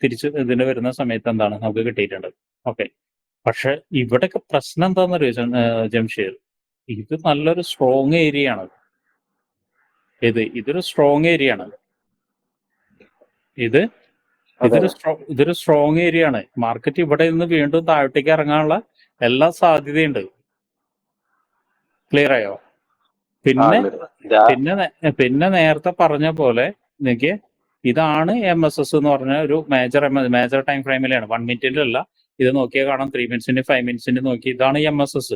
തിരിച്ച് ഇതിന്റെ വരുന്ന സമയത്ത് എന്താണ് നമുക്ക് കിട്ടിയിട്ടുണ്ട്. ഓക്കെ. പക്ഷെ ഇവിടെയൊക്കെ പ്രശ്നം എന്താണെന്നറിയോ ജംഷീർ? ഇത് നല്ലൊരു സ്ട്രോങ് ഏരിയ ആണ്. ഇതൊരു സ്ട്രോങ് ഏരിയ ആണ്. ഇതൊരു സ്ട്രോങ് ഏരിയ ആണ്. മാർക്കറ്റ് ഇവിടെ നിന്ന് വീണ്ടും താഴോട്ടേക്ക് ഇറങ്ങാനുള്ള എല്ലാ സാധ്യതയുണ്ട്. ക്ലിയർ ആയോ? പിന്നെ നേരത്തെ പറഞ്ഞ പോലെ എനിക്ക് ഇതാണ് MSS എന്ന് പറഞ്ഞ ഒരു മേജർ ടൈം ഫ്രെയിമിലാണ്. 1 മിനിറ്റിലല്ല. ഇത് നോക്കിയാൽ കാണാം. 3 മിനിറ്റ്സിന്റെ 5 മിനിറ്റ്സിന്റെ നോക്കി. ഇതാണ് MSS.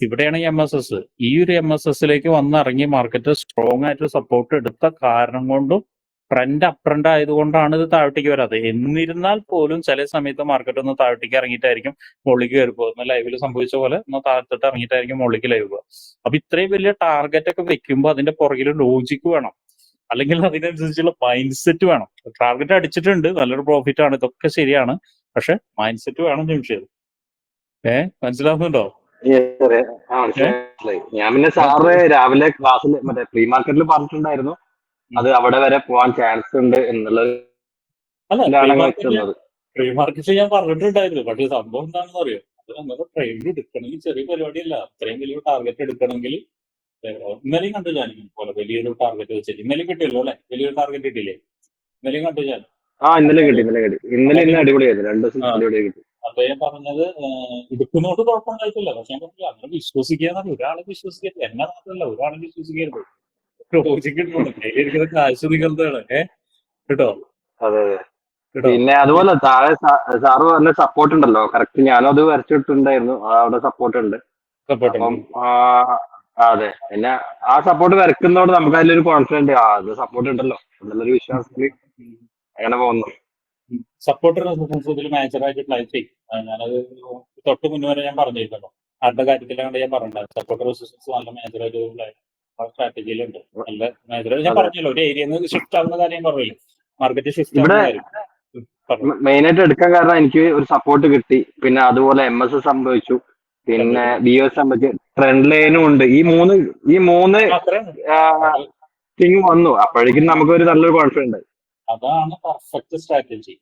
ഇവിടെയാണ് MSS. ഈ ഒരു MSSലേക്ക് വന്നിറങ്ങി മാർക്കറ്റ് സ്ട്രോങ് ആയിട്ട് സപ്പോർട്ട് എടുത്ത കാരണം കൊണ്ടും ട്രെൻഡ് അപ് ട്രെൻഡ് ആയതുകൊണ്ടാണ് ഇത് താഴോട്ടേക്ക് വരാതെ. എന്നിരുന്നാൽ പോലും ചില സമയത്ത് മാർക്കറ്റ് ഒന്ന് താഴോട്ടേക്ക് ഇറങ്ങിയിട്ടായിരിക്കും മുകളിലേക്ക് കയറി പോകുന്നത്. ലൈവിൽ സംഭവിച്ച പോലെ ഒന്ന് താഴത്തോട്ട് ഇറങ്ങിയിട്ടായിരിക്കും മുകളിലേക്ക് ലൈവ് പോകുക. അപ്പൊ ഇത്രയും വലിയ ടാർഗറ്റ് ഒക്കെ വെക്കുമ്പോൾ അതിന്റെ പുറകിൽ ലോജിക്ക് വേണം. അല്ലെങ്കിൽ അതിനനുസരിച്ചുള്ള മൈൻഡ് സെറ്റ് വേണം. ടാർഗറ്റ് അടിച്ചിട്ടുണ്ട്, നല്ലൊരു പ്രോഫിറ്റ് ആണ്, ഇതൊക്കെ ശരിയാണ്. പക്ഷെ മൈൻഡ് സെറ്റ് വേണം ജംഷീർ. മനസ്സിലാവുന്നുണ്ടോ? ഞാൻ പിന്നെ സാറ് രാവിലെ ക്ലാസ്സിൽ മറ്റേ പ്രീ മാർക്കറ്റിൽ പറഞ്ഞിട്ടുണ്ടായിരുന്നു അത് അവിടെ വരെ പോവാൻ ചാൻസ് ഉണ്ട് എന്നുള്ളത്. പ്രീ മാർക്കറ്റ് ഞാൻ പറഞ്ഞിട്ടുണ്ടായിരുന്നു. പക്ഷെ സംഭവം എന്താണെന്ന് അറിയോ? അത് അങ്ങനെ ട്രെയിൻ എടുക്കണമെങ്കിൽ ചെറിയ പരിപാടിയല്ല. അത്രയും വലിയ ടാർഗറ്റ് എടുക്കണമെങ്കിൽ ഇന്നലെയും കണ്ടു ഞാൻ പോലെ വലിയൊരു ടാർഗറ്റ് വെച്ചിട്ട്. ഇന്നലെ കിട്ടിയല്ലോ അല്ലെ? വലിയൊരു ടാർഗറ്റ് കിട്ടിയില്ലേ? ഇന്നലെയും കണ്ടു ഞാൻ. ഇന്നലെ ഇന്ന് അടിപൊളിയായിരുന്നു. 2 ദിവസം അടിപൊളിയായി കിട്ടി. അപ്പൊ ഞാൻ പറഞ്ഞത് എടുക്കുന്നോണ്ട് കുഴപ്പമുണ്ടായിട്ടില്ല. പക്ഷെ ഞാൻ പറഞ്ഞില്ല അങ്ങനെ വിശ്വസിക്കാന്ന്. ഒരാളെ വിശ്വസിക്കരുത്. എന്നെ മാത്രമല്ല ഒരാളെ വിശ്വസിക്കരുത്. കയ്യിലിരിക്കുന്ന കാശ് നികർത്താണ്. കേട്ടോ? പിന്നെ അതുപോലെ താഴെ സാറ് പറഞ്ഞ സപ്പോർട്ട് ഉണ്ടല്ലോ, കറക്റ്റ് ഞാനും അത് വരച്ചിട്ടുണ്ടായിരുന്നു. അവിടെ സപ്പോർട്ട് ഉണ്ട്. അപ്പം അതെ, പിന്നെ ആ സപ്പോർട്ട് വരക്കുന്നതോട് നമുക്ക് അതിലൊരു കോൺഫിഡന്റ് അത് സപ്പോർട്ട് ഉണ്ടല്ലോ എന്നുള്ളൊരു വിശ്വാസത്തിൽ അങ്ങനെ പോകുന്നു. സപ്പോർട്ടർ മാച്ചറായിട്ട് പ്ലേ ചെയ്യും. ഞാനത് തൊട്ട് മുന്നേ വരെ ഞാൻ പറഞ്ഞിരുന്നല്ലോ. ആരുടെ കാര്യത്തിലാണ് ഞാൻ പറഞ്ഞത്. സപ്പോർട്ടർ റെസിസ്റ്റൻസ് നല്ല മാച്ചറായിട്ട് സ്ട്രാറ്റജിയിലുണ്ട്. നല്ല മാച്ചറായിട്ട് ഞാൻ പറഞ്ഞല്ലോ. ഒരു ഏരിയ ഷിഫ്റ്റ് ആവുന്ന കാര്യം പറയില്ല. മാർക്കറ്റ് ഷിഫ്റ്റ് ആവുന്ന കാര്യം മെയിൻ ആയിട്ട് എടുക്കാൻ കാരണം എനിക്ക് ഒരു സപ്പോർട്ട് കിട്ടി. പിന്നെ അതുപോലെ MSS സംഭവിച്ചു. പിന്നെ BS സംഭവിച്ചു. ട്രെൻഡ് ലൈനും ഉണ്ട്. ഈ മൂന്ന് തിങ് വന്നു. അപ്പോഴേക്കും നമുക്ക് ഒരു നല്ലൊരു കോൺഫിഡൻസ്. അതാണ് പെർഫെക്റ്റ് സ്ട്രാറ്റജി.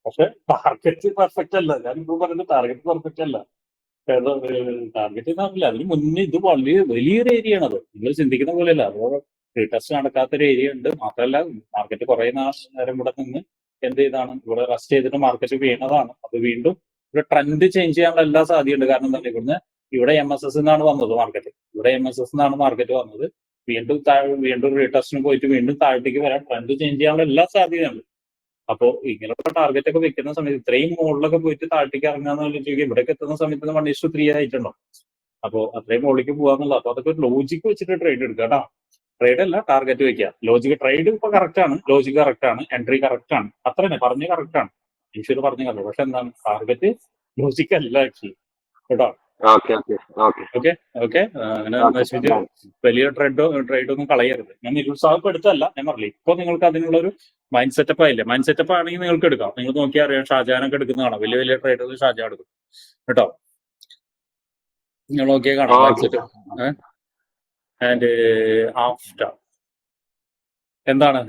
പക്ഷെ ടാർഗറ്റ് പെർഫെക്റ്റ് അല്ല. ഞാനിപ്പോ പറയുന്നത് ടാർഗറ്റ് പെർഫെക്റ്റ് അല്ല. ടാർഗറ്റ് എന്നറിയില്ല. അതിന് മുന്നേ ഇത് വലിയൊരു ഏരിയ ആണ്. അത് നിങ്ങൾ ചിന്തിക്കുന്ന പോലെയല്ല. അതോ റീടെസ്റ്റ് നടക്കാത്തൊരു ഏരിയ ഉണ്ട്. മാത്രമല്ല മാർക്കറ്റ് കുറെ നേരം ഇവിടെ നിന്ന് എന്ത് ചെയ്താണ് ഇവിടെ റെസ്റ്റ് ചെയ്തിട്ട് മാർക്കറ്റ് വീണതാണ്. അത് വീണ്ടും ഇവിടെ ട്രെൻഡ് ചേഞ്ച് ചെയ്യാനുള്ള എല്ലാ സാധ്യതയുണ്ട്. കാരണം എന്താ ഇവിടുന്ന് ഇവിടെ MSS എന്നാണ് വന്നത് മാർക്കറ്റ്. ഇവിടെ MSS എന്നാണ് മാർക്കറ്റ് വന്നത്. വീണ്ടും റീടെസ്റ്റിന് പോയിട്ട് വീണ്ടും താഴത്തേക്ക് വരാൻ ട്രെൻഡ് ചേഞ്ച് ചെയ്യാനുള്ള എല്ലാ സാധ്യതയുണ്ട്. അപ്പോൾ ഇങ്ങനെയുള്ള ടാർഗറ്റ് ഒക്കെ വെക്കുന്ന സമയത്ത് ഇത്രയും മുകളിലൊക്കെ പോയിട്ട് താഴത്തേക്ക് ഇറങ്ങാന്ന് ഇവിടേക്ക് എത്തുന്ന സമയത്ത് 1:3 ആയിട്ടുണ്ടോ? അപ്പോൾ അത്രയും മുകളിലേക്ക് പോകാന്നുള്ളത്. അപ്പൊ അതൊക്കെ ഒരു ലോജിക്ക് വെച്ചിട്ട് ട്രേഡ് എടുക്കുക കേട്ടോ. ട്രേഡ് അല്ല, ടാർഗറ്റ് വെക്കുക. ലോജിക്ക് ട്രേഡ് ഇപ്പൊ കറക്റ്റ് ആണ്, ലോജിക്ക് കറക്റ്റ് ആണ്, എൻട്രി കറക്റ്റ് ആണ്. അത്ര തന്നെ പറഞ്ഞ് കറക്റ്റ് ആണ്. ഈശ്വർ പറഞ്ഞു കണ്ടു. പക്ഷെ എന്താണ് ടാർഗറ്റ് ലോജിക്ക് അല്ല ആക്ച്വലി. കേട്ടോ? ഓക്കെ. അങ്ങനെ നശിപ്പിച്ച് വലിയ ട്രേഡ് ഒന്നും കളയരുത്. ഞാൻ നിരുത്സാഹപ്പെടുത്തല്ല. ഞാൻ പറഞ്ഞില്ല, ഇപ്പൊ നിങ്ങൾക്ക് അതിനുള്ള ഒരു മൈൻഡ് സെറ്റപ്പ് ആയില്ലേ? മൈൻഡ് സെറ്റപ്പ് ആണെങ്കിൽ നിങ്ങൾക്ക് എടുക്കാം. നിങ്ങൾ നോക്കിയാൽ അറിയാം, ഷാജാനൊക്കെ എടുക്കുന്നതാണ്. വലിയ ട്രേഡുകൾ ഷാജാൻ എടുക്കും കേട്ടോ. നിങ്ങൾ നോക്കിയാൽ കാണാം മൈൻഡ് സെറ്റപ്പ്. ആൻഡ് ആഫ്റ്റർ എന്താണ്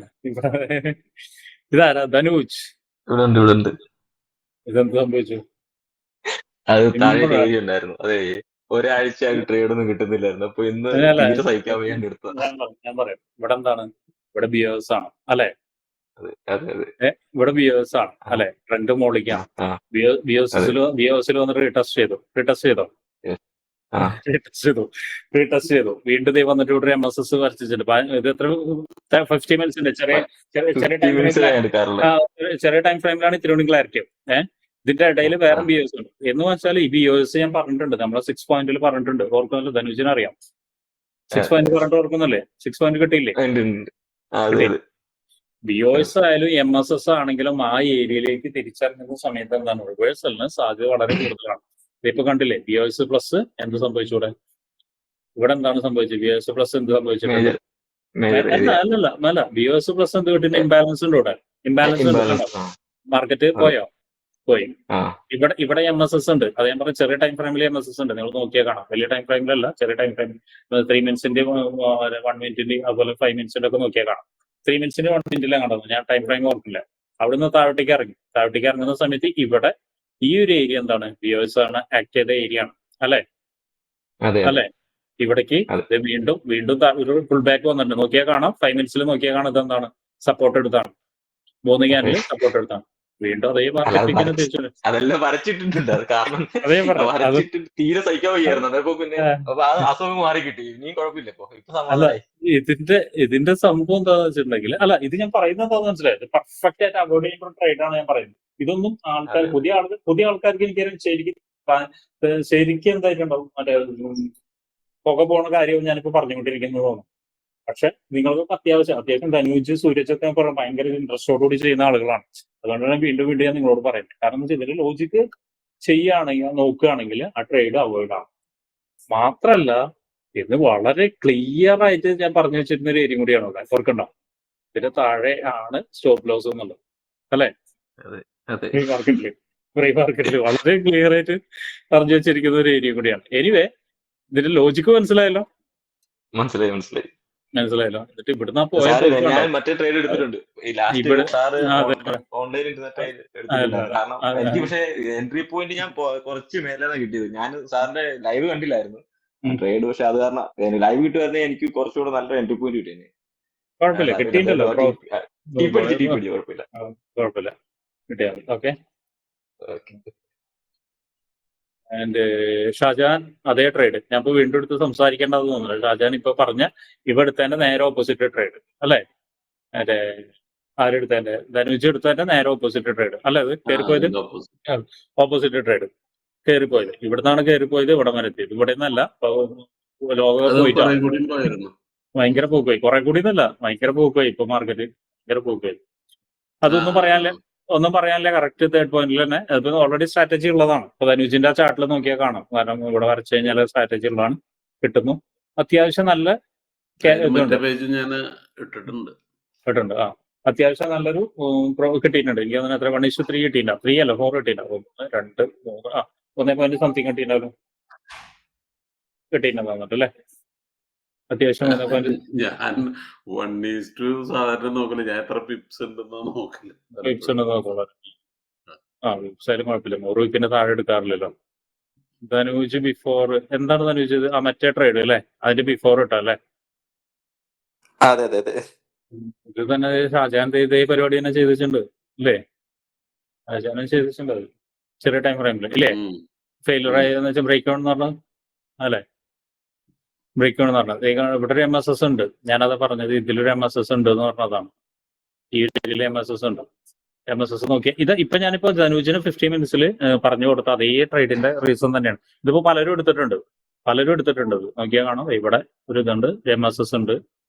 ഇതാരാ? ധനുജ് ഇവിടെ ഇതെന്ത് സംഭവിച്ചു? അത് താഴെ ഉണ്ടായിരുന്നു. അതെ ഒരാഴ്ച ട്രേഡ് ഒന്നും കിട്ടുന്നില്ലായിരുന്നു. അപ്പൊ ഇന്ന് അങ്ങനെയല്ല തീരെ സഹിക്കാൻ വയ്യാണ്ട് എടുത്ത. ഞാൻ പറയാം ഇവിടെ എന്താണ്, ഇവിടെ ബിയേഴ്സ് ആണ് അല്ലെ, അതെ അതെ അതെ. ഇവിടെ ബിയേഴ്സ് ആണ് ആ അല്ലെ, ട്രെൻഡ് ആ മോളിക്കാണ്. ആ അതെ. ബിയേഴ്സിൽ വന്നിട്ട് റീടെസ്റ്റ് ചെയ്തോ Yes. ആ റീടെസ്റ്റ് ചെയ്തു. വീണ്ടും ദേ വന്നിട്ട് ഇവിടെ MSS വരച്ചിട്ടുണ്ട്. ഇത് എത്ര 50 മിനിറ്റ്സിന്റെ ചെറിയ ചെറിയ ചെറിയ 50 ടൈം മിനിറ്റ്സ് ഫ്രെയിമിലാണ്, എടുക്കാറുള്ളത്. ചെറിയ ടൈം ഫ്രെയിമിലാണ് ഇത്തിരി ക്ലാരിറ്റി. ഇതിന്റെ ഇടയിൽ വേറെ ബിയേഴ്സ് ഉണ്ട്. എന്ന് വെച്ചാൽ ഈ ബിയേഴ്സ് ഞാൻ പറഞ്ഞിട്ടുണ്ട്, നമ്മളെ 6 പോയിന്റിൽ പറഞ്ഞിട്ടുണ്ട്, ഓർക്കുന്നില്ല? ധനുജിന് അറിയാം 6 പോയിന്റ് പറഞ്ഞിട്ട് ഓർക്കുന്നില്ലേ? 6 പോയിന്റ് കിട്ടിയില്ലേ? ഉണ്ട് ഉണ്ട്. അതെ കിട്ടി. അതെ. ബിഒഎസ് ആയാലും MSS ആണെങ്കിലും ആ ഏരിയയിലേക്ക് തിരിച്ചറിഞ്ഞുന്ന സമയത്ത് എന്താണ്, റിവേഴ്സലിന് സാധ്യത വളരെ കൂടുതലാണ്. ഇപ്പൊ കണ്ടില്ലേ ബിഒഎസ് പ്ലസ് എന്ത് സംഭവിച്ചൂടെ? ഇവിടെ എന്താണ് സംഭവിച്ചത്? ബിഒഎസ് പ്ലസ് എന്ത് സംഭവിച്ചിട്ടുണ്ട്? മേജർ മേജർ ഏരിയ അല്ല ബിഒഎസ് പ്ലസ് എന്ത് കിട്ടുന്ന ഇംബാലൻസ് ഉണ്ട്. ഇവിടെ ഇംബാലൻസ് ഉണ്ട്. ഇംബാലൻസ്. ആ മാർക്കറ്റ് അതെ. പോയി. ആ ഇവിടെ MSS ഉണ്ട്. അത് ഞാൻ പറഞ്ഞ ചെറിയ ടൈം ഫ്രെയിമിൽ MSS ഉണ്ട്. നിങ്ങൾ നോക്കിയാൽ കാണാം. വലിയ ടൈം ഫ്രെയിമിലല്ല, ചെറിയ ടൈം ഫ്രെയിം 3 മിനിറ്റ്സിന്റെ 1 മിനിറ്റിന്റെ അതുപോലെ 5 മിനിറ്റ്സിന്റെ ഒക്കെ നോക്കിയാൽ കാണാം. 3 മിനിറ്റ്സിന്റെ 1 മിനിറ്റിലാണ് കണ്ടത്. ഞാൻ ടൈം ഫ്രെയിം ഓർക്കില്ല. അവിടുന്ന് താഴോട്ടേക്ക് ഇറങ്ങുന്ന സമയത്ത് ഇവിടെ ഈ ഒരു ഏരിയ എന്താണ്, ബിഒഎസ് ആണ് ആക്ട് ചെയ്ത ഏരിയ ആണ് അല്ലെ അതെ അല്ലെ. ഇവിടേക്ക് അതെ. ഇത് വീണ്ടും ഒരു ഫുൾ ബാക്ക് വന്നിട്ടുണ്ട്. നോക്കിയാൽ കാണാം, 5 മിനിറ്റ്സിൽ നോക്കിയാൽ കാണാം. ഇതെന്താണ്, സപ്പോർട്ട് എടുത്താണ്. 3 ക്യാൻഡിൽ സപ്പോർട്ട് എടുത്താണ്. വീണ്ടും അതേ അല്ല അത് മാർക്കറ്റിലേക്ക് തിരിച്ചു. അതെല്ലാം വരച്ചിട്ടുണ്ട്. അത് കാരണം അതേ പറഞ്ഞു അത്. വരച്ചിട്ട് തീരെ സഹിക്കാൻ വയ്യായിരുന്നു. അതപ്പോ പിന്നെ അപ്പൊ ആ അസുഖം മാറി കിട്ടി. ഇനിയും കുഴപ്പമില്ല. ഇപ്പൊ അല്ല സമാധാനമായി. ഇതിന്റെ സംഭവം എന്താണെന്ന് വെച്ചിട്ടുണ്ടെങ്കിൽ, അല്ല ഇത് ഞാൻ പറയുന്നത് എന്താണെന്ന് മനസ്സിലായത്, പെർഫെക്റ്റ് ആയിട്ട് അവോയ്ഡ് ചെയ്യുന്ന ട്രേഡ് ആണ് ഞാൻ പറയുന്നത്. ഇതൊന്നും ആൾക്കാർ അതെ പുതിയ ആൾക്കാർക്ക് എനിക്കറിയാം ശരിക്കും എന്തായിട്ടുണ്ടാവും, മറ്റേ പുക പോണ കാര്യവും ഞാനിപ്പോ പറഞ്ഞുകൊണ്ടിരിക്കുന്നതാണ്. പക്ഷെ നിങ്ങൾക്ക് അത്യാവശ്യം ധനുജ് സൂരജൊക്കെ ഭയങ്കര ഇൻട്രസ്റ്റോടുകൂടി ചെയ്യുന്ന ആളുകളാണ്. അതുകൊണ്ടാണ് വീണ്ടും ഞാൻ നിങ്ങളോട് പറയുന്നത്. കാരണം എന്താ വെച്ചാൽ ഇതിൽ ലോജിക്ക് നോക്കുകയാണെങ്കിൽ ആ ട്രേഡ് അവോയ്ഡ് ആണ്. മാത്രല്ല ഇത് വളരെ ക്ലിയർ ആയിട്ട് ഞാൻ പറഞ്ഞു വെച്ചിരുന്ന ഒരു ഏരിയ കൂടിയാണ് അവിടെ. ഓർക്കണ്ട, ഇതിന്റെ താഴെ ആണ് സ്റ്റോപ്പ് ലോസ് എന്നുള്ളത് അല്ലെ. അതെ അതെ. ഫ്രീ മാർക്കറ്റിൽ വളരെ ക്ലിയർ ആയിട്ട് പറഞ്ഞു വെച്ചിരിക്കുന്ന ഒരു ഏരിയ കൂടിയാണ്. എനിവേ ഇതിന്റെ ലോജിക്ക് മനസ്സിലായല്ലോ. മനസ്സിലായി. എന്നിട്ട് ഇവിടുന്ന് പോയ സാരമില്ല. പോക്ക് ഞാൻ കണ്ടോ? മറ്റേ ട്രേഡ് എടുത്തിട്ടുണ്ട്. ഈ ലാസ്റ്റ് ഇവിടെ സാറ് അതെ ഓൺലൈൻ ഇരുന്ന ട്രേഡ് അല്ല എടുത്തിട്ടുണ്ടായിരുന്നു. കാരണം അതെ എനിക്ക് പക്ഷേ എൻട്രി പോയിന്റ് ഞാൻ കുറച്ച് മേലാണ് കിട്ടിയത്. ഞാൻ സാറിന്റെ ലൈവ് കണ്ടില്ലായിരുന്നു ട്രേഡ്. പക്ഷെ അത് കാരണം ലൈവ് കിട്ടുമായിരുന്നെങ്കിൽ എനിക്ക് കുറച്ചുകൂടെ നല്ല എൻട്രി പോയിന്റ് കിട്ടിയത്. കുഴപ്പമില്ല, കിട്ടിയിട്ടല്ലോ. ടീപ്പടിച്ച് കുഴപ്പമില്ല. കുഴപ്പമില്ല, കിട്ടിയാൽ ഓക്കെ. ആൻഡ് ഷാജാൻ അതേ ട്രേഡ് ഞാൻ ഇപ്പൊ വീണ്ടും എടുത്ത് സംസാരിക്കേണ്ടതെന്ന് തോന്നുന്നില്ല. ഷാജാൻ ഇപ്പൊ പറഞ്ഞ ഇവിടുത്തെ നേരെ ഓപ്പോസിറ്റ് ട്രേഡ് അല്ലെ, മറ്റേ ആരെടുത്തതിന്റെ ധനുജ് എടുത്തതിന്റെ നേരെ ഓപ്പോസിറ്റ് ട്രേഡ് അല്ലെ. അത് കയറിപ്പോയത് ഓപ്പോസിറ്റ് ട്രേഡ് കയറിപ്പോയത്. ഇവിടുന്നാണ് കയറിപ്പോയത്, ഇവിടെ വരെ എത്തിയത്. ഇവിടെ നിന്നല്ല, ലോകം പോയിട്ടാണ്. ഭയങ്കര പോക്കുപോയി. കുറെ കൂടി എന്നല്ല, ഭയങ്കര പോക്കുപോയി. ഇപ്പൊ മാർക്കറ്റ് ഭയങ്കര പോക്കുപോയി. ഒന്നും പറയാനില്ല. കറക്റ്റ് തേർഡ് പോയിന്റിൽ തന്നെ അത് ഓൾറെഡി സ്ട്രാറ്റജി ഉള്ളതാണ്. ഇപ്പൊ ധനുജിന്റെ ആ ചാർട്ടിൽ നോക്കിയാൽ കാണാം. കാരണം ഇവിടെ വരച്ചു കഴിഞ്ഞാൽ സ്ട്രാറ്റജി ഉള്ളതാണ്, കിട്ടുന്നു. അത്യാവശ്യം നല്ല ഇട്ടിട്ടുണ്ട്. അത്യാവശ്യം നല്ലൊരു കിട്ടിയിട്ടുണ്ട്. എനിക്ക് തോന്നുന്നു എത്ര 1:3 കിട്ടിയിട്ടുണ്ടാവും. 3 അല്ല 4 കിട്ടിയിട്ടുണ്ടാവും. 1, 2, 3 1 പോയിന്റ് സംതിങ് കിട്ടിയിട്ടുണ്ടാവും. കിട്ടിയിട്ടുണ്ടാവും അല്ലേ? അത്യാവശ്യം 1 പോയിന്റ് സാധാരണ നോക്കില്ല. ഞാൻ എത്ര പിപ്സ് ഉണ്ടെന്നോ നോക്കില്ല. വിപ്സ് ഉണ്ടെന്ന് നോക്കുള്ളൂ. വിപ്സ് ആയാലും കുഴപ്പമില്ല. 100 വിപ്പിന്റെ താഴെ എടുക്കാറില്ലല്ലോ. ധനുജ് ബിഫോർ എന്താണ് ധനുജ്? ആ മറ്റേ ട്രേഡ് അല്ലേ, അതിന്റെ ബിഫോർ ഇട്ടാ അല്ലേ? അതെ അതെ അതെ. ഇത് തന്നെ ഷാജാൻ ഇതേ പരിപാടി തന്നെ ചെയ്തിട്ടുണ്ട് അല്ലേ? ഷാജാൻ ചെയ്തിട്ടുണ്ട് അത് ചെറിയ ടൈം ഫ്രെയിമിൽ ഇല്ലേ? ഫെയിലർ ആയെന്ന് വെച്ചാൽ ബ്രേക്ക് ഡൗൺ എന്ന് പറഞ്ഞാൽ അല്ലേ, ബ്രേക്ക് ഡൗൺ എന്ന് പറഞ്ഞാൽ ഇവിടെ ഒരു MSS ഉണ്ട്. ഞാനത് പറഞ്ഞത് ഇതിലൊരു MSS ഉണ്ട് എന്ന് പറഞ്ഞതാണ്. ഈ ഇതിൽ MSS ഉണ്ട്. MSS നോക്കിയാൽ ഇപ്പൊ ഞാനിപ്പോ ധനുജിന് 50 മിനിറ്റ്സിൽ പറഞ്ഞു കൊടുത്ത അതേ ട്രേഡിന്റെ റീസൺ തന്നെയാണ്. ഇതിപ്പോ പലരും എടുത്തിട്ടുണ്ട്. നോക്കിയാൽ കാണാം, ഇവിടെ ഒരു ഇതുണ്ട്, MSS ഉണ്ട്,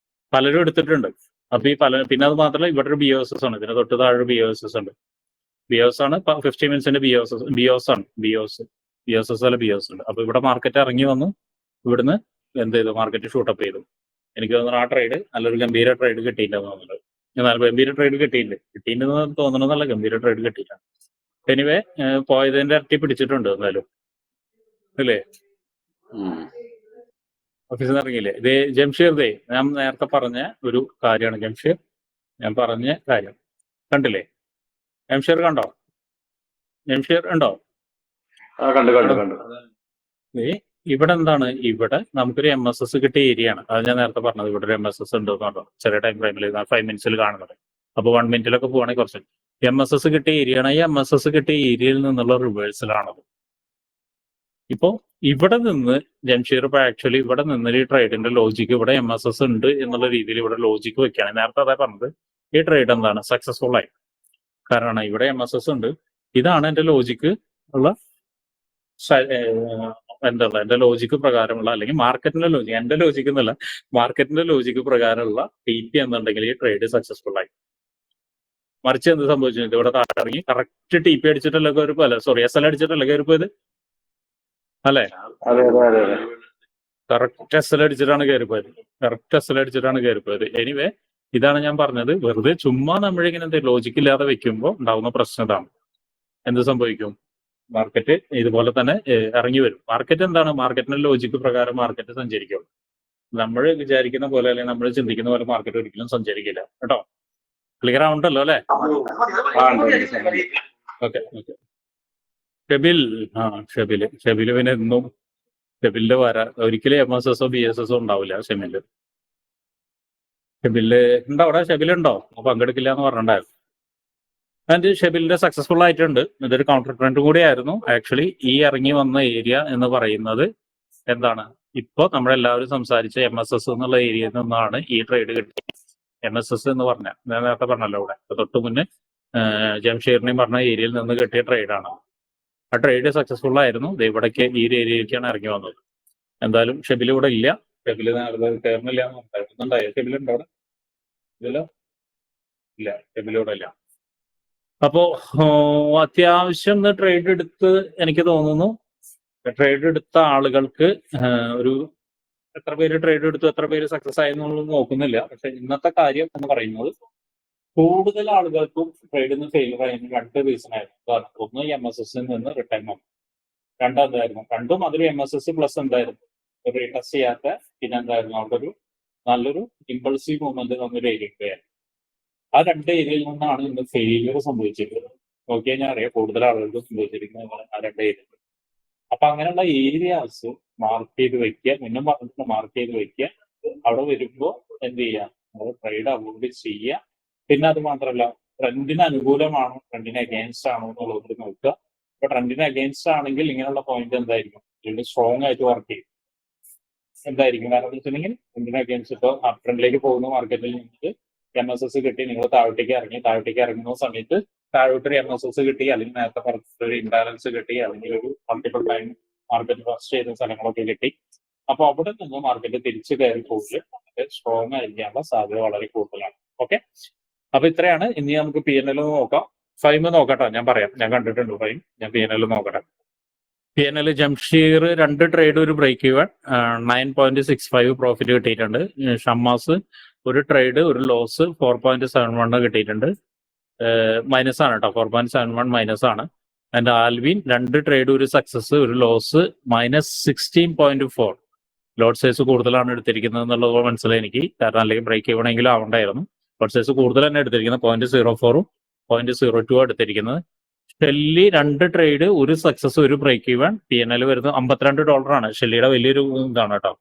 പലരും എടുത്തിട്ടുണ്ട്. അപ്പൊ പിന്നെ അത് മാത്രമല്ല, ഇവിടെ ഒരു BOSS ആണ്. ഇതിന് തൊട്ട് താഴെ BOSS ഉണ്ട്. BOS ആണ് 50 മിനിറ്റ്സിന്റെ BOS ആണ്. BOSS അല്ല BOS ഉണ്ട്. അപ്പൊ ഇവിടെ മാർക്കറ്റ് ഇറങ്ങി വന്നു. ഇവിടുന്ന് എന്ത് ചെയ്തു? മാർക്കറ്റ് ഷൂട്ടപ്പ് ചെയ്തു. എനിക്ക് തോന്നുന്നു ആ ട്രേഡ് നല്ലൊരു ഗംഭീര ട്രേഡ് കിട്ടിയിട്ടുണ്ടെന്ന് തോന്നുന്നത്. ഗംഭീര ട്രേഡ് കിട്ടിയിട്ടുണ്ടെന്ന് തോന്നണമെന്നല്ല, ഗംഭീര ട്രേഡ് കിട്ടിയിട്ടാണ്. എനിവേ പോയതിന്റെ ഇരട്ടി പിടിച്ചിട്ടുണ്ട് എന്തായാലും അല്ലേ? ഓഫീസിൽ നിന്ന് ഇറങ്ങിയില്ലേ? ഇത് ജംഷീർ ഞാൻ നേരത്തെ പറഞ്ഞ ഒരു കാര്യമാണ്. ജംഷീർ ഞാൻ പറഞ്ഞ കാര്യം കണ്ടില്ലേ? ജംഷീർ കണ്ടോ? ജംഷീർ ഉണ്ടോ? ഇവിടെ എന്താണ്, ഇവിടെ നമുക്കൊരു MSS കിട്ടിയ ഏരിയ ആണ്. അത് ഞാൻ നേരത്തെ പറഞ്ഞത്. ഇവിടെ ഒരു MSS ഉണ്ട് കേട്ടോ, ചെറിയ ടൈം ഫ്രെയിമിൽ 5 മിനിറ്റ്സിൽ കാണുന്നത്. അപ്പോൾ 1 മിനിറ്റിലൊക്കെ പോവാണെങ്കിൽ കുറച്ച് MSS കിട്ടിയ ഏരിയ ആണ്. ഈ MSS കിട്ടിയ ഏരിയയിൽ നിന്നുള്ള റിവേഴ്സലാണത്. ഇപ്പോൾ ഇവിടെ നിന്ന് ജംഷീർ ഇപ്പോൾ ആക്ച്വലി ഇവിടെ നിന്ന് ഈ ട്രേഡിന്റെ ലോജിക്ക് ഇവിടെ MSS ഉണ്ട് എന്നുള്ള രീതിയിൽ ഇവിടെ ലോജിക്ക് വെക്കുകയാണ്. നേരത്തെ അതാ പറഞ്ഞത്, ഈ ട്രേഡ് എന്താണ് സക്സസ്ഫുൾ ആയി. കാരണം ഇവിടെ MSS ഉണ്ട്. ഇതാണ് എന്റെ ലോജിക്ക് ഉള്ള എന്താണ് എന്റെ ലോജിക്ക് പ്രകാരമുള്ള, അല്ലെങ്കിൽ മാർക്കറ്റിന്റെ ലോജിക്ക്, എന്റെ ലോജിക്ക് എന്നല്ല മാർക്കറ്റിന്റെ ലോജിക്ക് പ്രകാരമുള്ള TP എന്നുണ്ടെങ്കിൽ ഈ ട്രേഡ് സക്സസ്ഫുൾ ആയി. മറിച്ച് എന്ത് സംഭവിച്ചു, ഇവിടെ താഴെ ഇറങ്ങി കറക്റ്റ് TP അടിച്ചിട്ടല്ലേ കയറിപ്പോ, അല്ലെ സോറി SL അടിച്ചിട്ടല്ലേ കയറിപ്പോയത് അല്ലെ? Correct SL അടിച്ചിട്ടാണ് കയറിപ്പോയത്. എനിവേ ഇതാണ് ഞാൻ പറഞ്ഞത്. വെറുതെ ചുമ്മാ നമ്മളിങ്ങനെ ലോജിക്ക് ഇല്ലാതെ വെക്കുമ്പോൾ ഉണ്ടാവുന്ന പ്രശ്നം ഇതാണ്. എന്ത് സംഭവിക്കും, മാർക്കറ്റ് ഇതുപോലെ തന്നെ ഇറങ്ങി വരും. മാർക്കറ്റ് എന്താണ്, മാർക്കറ്റിന്റെ ലോജിക്ക് പ്രകാരം മാർക്കറ്റ് സഞ്ചരിക്കും. നമ്മൾ വിചാരിക്കുന്ന പോലെ അല്ലെങ്കിൽ നമ്മൾ ചിന്തിക്കുന്ന പോലെ മാർക്കറ്റ് ഒരിക്കലും സഞ്ചരിക്കില്ല കേട്ടോ. ക്ലിയർ ആവുണ്ടല്ലോ അല്ലെ? ഓക്കെ. ഷെബിൽ പിന്നെ എന്നും ഷെബിലിന്റെ ഒരിക്കലും MSS BSS ഉണ്ടാവില്ല. ഷെബില് ഉണ്ടോ അവിടെ? ഷെബിലുണ്ടോ? പങ്കെടുക്കില്ല എന്ന് പറഞ്ഞിട്ടുണ്ടായിരുന്നു. ആൻഡ് ഷെബിലിന്റെ സക്സസ്ഫുൾ ആയിട്ടുണ്ട്. ഇതൊരു കൗണ്ടർ ട്രെൻഡ് കൂടിയായിരുന്നു ആക്ച്വലി. ഈ ഇറങ്ങി വന്ന ഏരിയ എന്ന് പറയുന്നത് എന്താണ്, ഇപ്പൊ നമ്മളെല്ലാവരും സംസാരിച്ച MSS എന്നുള്ള ഏരിയയിൽ നിന്നാണ് ഈ ട്രേഡ് കിട്ടിയത്. MSS എന്ന് പറഞ്ഞാൽ ഞാൻ നേരത്തെ പറഞ്ഞല്ലോ, ഇവിടെ തൊട്ട് മുന്നേ ജംഷീറിനെയും പറഞ്ഞ ഏരിയയിൽ നിന്ന് കിട്ടിയ ട്രേഡാണ്. ആ ട്രേഡ് സക്സസ്ഫുൾ ആയിരുന്നു. ഇവിടേക്ക് ഈ ഏരിയയിലേക്കാണ് ഇറങ്ങി വന്നത്. എന്തായാലും ഷെബിൽ ഇവിടെ ഇല്ല. ഷെബില് കയറുന്നില്ല എന്ന് പറഞ്ഞിട്ടുണ്ടായോ? ഷെബിലുണ്ടോ അവിടെ? ഇല്ലല്ലോ, ഇല്ല, ഷെബിൽ ഇവിടെ ഇല്ല. അപ്പോ അത്യാവശ്യം ട്രേഡ് എടുത്ത് എനിക്ക് തോന്നുന്നു, ട്രേഡ് എടുത്ത ആളുകൾക്ക് ഒരു എത്ര പേര് ട്രേഡ് എടുത്തു, എത്ര പേര് സക്സസ് ആയി എന്നുള്ളത് നോക്കുന്നില്ല. പക്ഷെ ഇന്നത്തെ കാര്യം എന്ന് പറയുന്നത് കൂടുതൽ ആളുകൾക്കും ട്രേഡിൽ ഫെയിലർ ആയതിന് 2 റീസൺ ആയിരുന്നു. ഒന്ന് MSS നിന്ന് റിട്ടേൺ വന്നു, രണ്ടും അതൊരു MSS പ്ലസ് എന്തായിരുന്നു, റീടെസ്റ്റ് ചെയ്യാത്ത, പിന്നെ എന്തായിരുന്നു അവിടെ ഒരു നല്ലൊരു ഇമ്പൾസീവ് മൂവ്മെന്റ് എന്നൊരു ഏരിയയായിരുന്നു. ആ 2 ഏരിയയിൽ നിന്നാണ് ഇന്ന് ഫെയിലിയർ സംഭവിച്ചിരിക്കുന്നത്. നോക്കിയാൽ ഞാൻ അറിയാം കൂടുതൽ ആളുകൾക്ക് സംഭവിച്ചിരിക്കുന്നത് ആ 2 ഏരിയ. അപ്പൊ അങ്ങനെയുള്ള ഏരിയാസ് മാർക്ക് ചെയ്ത് വെക്കുക, മുന്നും പറഞ്ഞിട്ട് മാർക്ക് ചെയ്ത് വെക്കുക. അവിടെ വരുമ്പോൾ എന്ത് ചെയ്യുക, നമ്മൾ ട്രേഡ് അവോയ്ഡ് ചെയ്യുക. പിന്നെ അത് മാത്രമല്ല, ട്രെൻഡിന് അനുകൂലമാണോ ട്രെൻഡിന് അഗേൻസ്റ്റ് ആണോ എന്നുള്ളത് നോക്കുക. ഇപ്പൊ ട്രെൻഡിന് അഗേൻസ്റ്റ് ആണെങ്കിൽ ഇങ്ങനെയുള്ള പോയിന്റ് എന്തായിരിക്കും, ട്രെൻഡ് സ്ട്രോങ് ആയിട്ട് വർക്ക് ചെയ്യും. എന്തായിരിക്കും കാരണം എന്ന് വെച്ചിട്ടുണ്ടെങ്കിൽ ട്രെൻഡിന് അഗേൻസ്റ്റ് ഇപ്പോൾ അപ് ട്രെൻഡിലേക്ക് പോകുന്ന മാർക്കറ്റിൽ നിങ്ങൾക്ക് MSS കിട്ടി, നിങ്ങൾ താഴോട്ടേക്ക് ഇറങ്ങുന്ന സമയത്ത് താഴോട്ടൊരു MSS കിട്ടി, അല്ലെങ്കിൽ നേരത്തെ പറഞ്ഞൊരു ഇംബാലൻസ് കിട്ടി, അല്ലെങ്കിൽ ഒരു മൾട്ടിപ്പിൾ ടൈം മാർക്കറ്റ് ഫസ്റ്റ് ചെയ്ത സ്ഥലങ്ങളൊക്കെ കിട്ടി. അപ്പൊ അവിടെ നിന്ന് മാർക്കറ്റ് തിരിച്ചു കയറി പോയിട്ട് സ്ട്രോങ് ആയിരിക്കാനുള്ള സാധ്യത വളരെ കൂടുതലാണ്. ഓക്കെ, അപ്പൊ ഇത്രയാണ്. ഇനി നമുക്ക് PNL നോക്കാം. ഫൈം നോക്കട്ടോ, ഞാൻ പറയാം, ഞാൻ കണ്ടിട്ടുണ്ട് ഫൈം. ഞാൻ PNL നോക്കട്ടെ. PNL ജംഷീർ 2 ട്രേഡ് ഒരു ബ്രേക്ക് ഈവൻ 9.65 പ്രോഫിറ്റ് കിട്ടിയിട്ടുണ്ട്. ഷമ്മാസ് ഒരു ട്രേഡ് ഒരു ലോസ് 4.71 കിട്ടിയിട്ടുണ്ട്. മൈനസ് ആണ് കേട്ടോ, 4.71 മൈനസ് ആണ്. ആൻഡ് ആൽവിൻ 2 ട്രേഡ് ഒരു സക്സസ് ഒരു ലോസ് -16.4. ലോട്ട് സൈസ് കൂടുതലാണ് എടുത്തിരിക്കുന്നത് എന്നുള്ളത് മനസ്സിലായി എനിക്ക്. കാരണം അല്ലെങ്കിൽ ബ്രേക്ക് ഈവണെങ്കിലും ആവണ്ടായിരുന്നു. ലോട്ട് സൈസ് കൂടുതൽ തന്നെ എടുത്തിരിക്കുന്നത് 0.04ഉം 0.02 എടുത്തിരിക്കുന്നത്. ഷെല്ലി 2 ട്രേഡ് ഒരു സക്സസ് ഒരു ബ്രേക്ക് ഈവൻ. PNL വരുന്നത് $52. ഷെല്ലിയുടെ വലിയൊരു ഇതാണ് കേട്ടോ.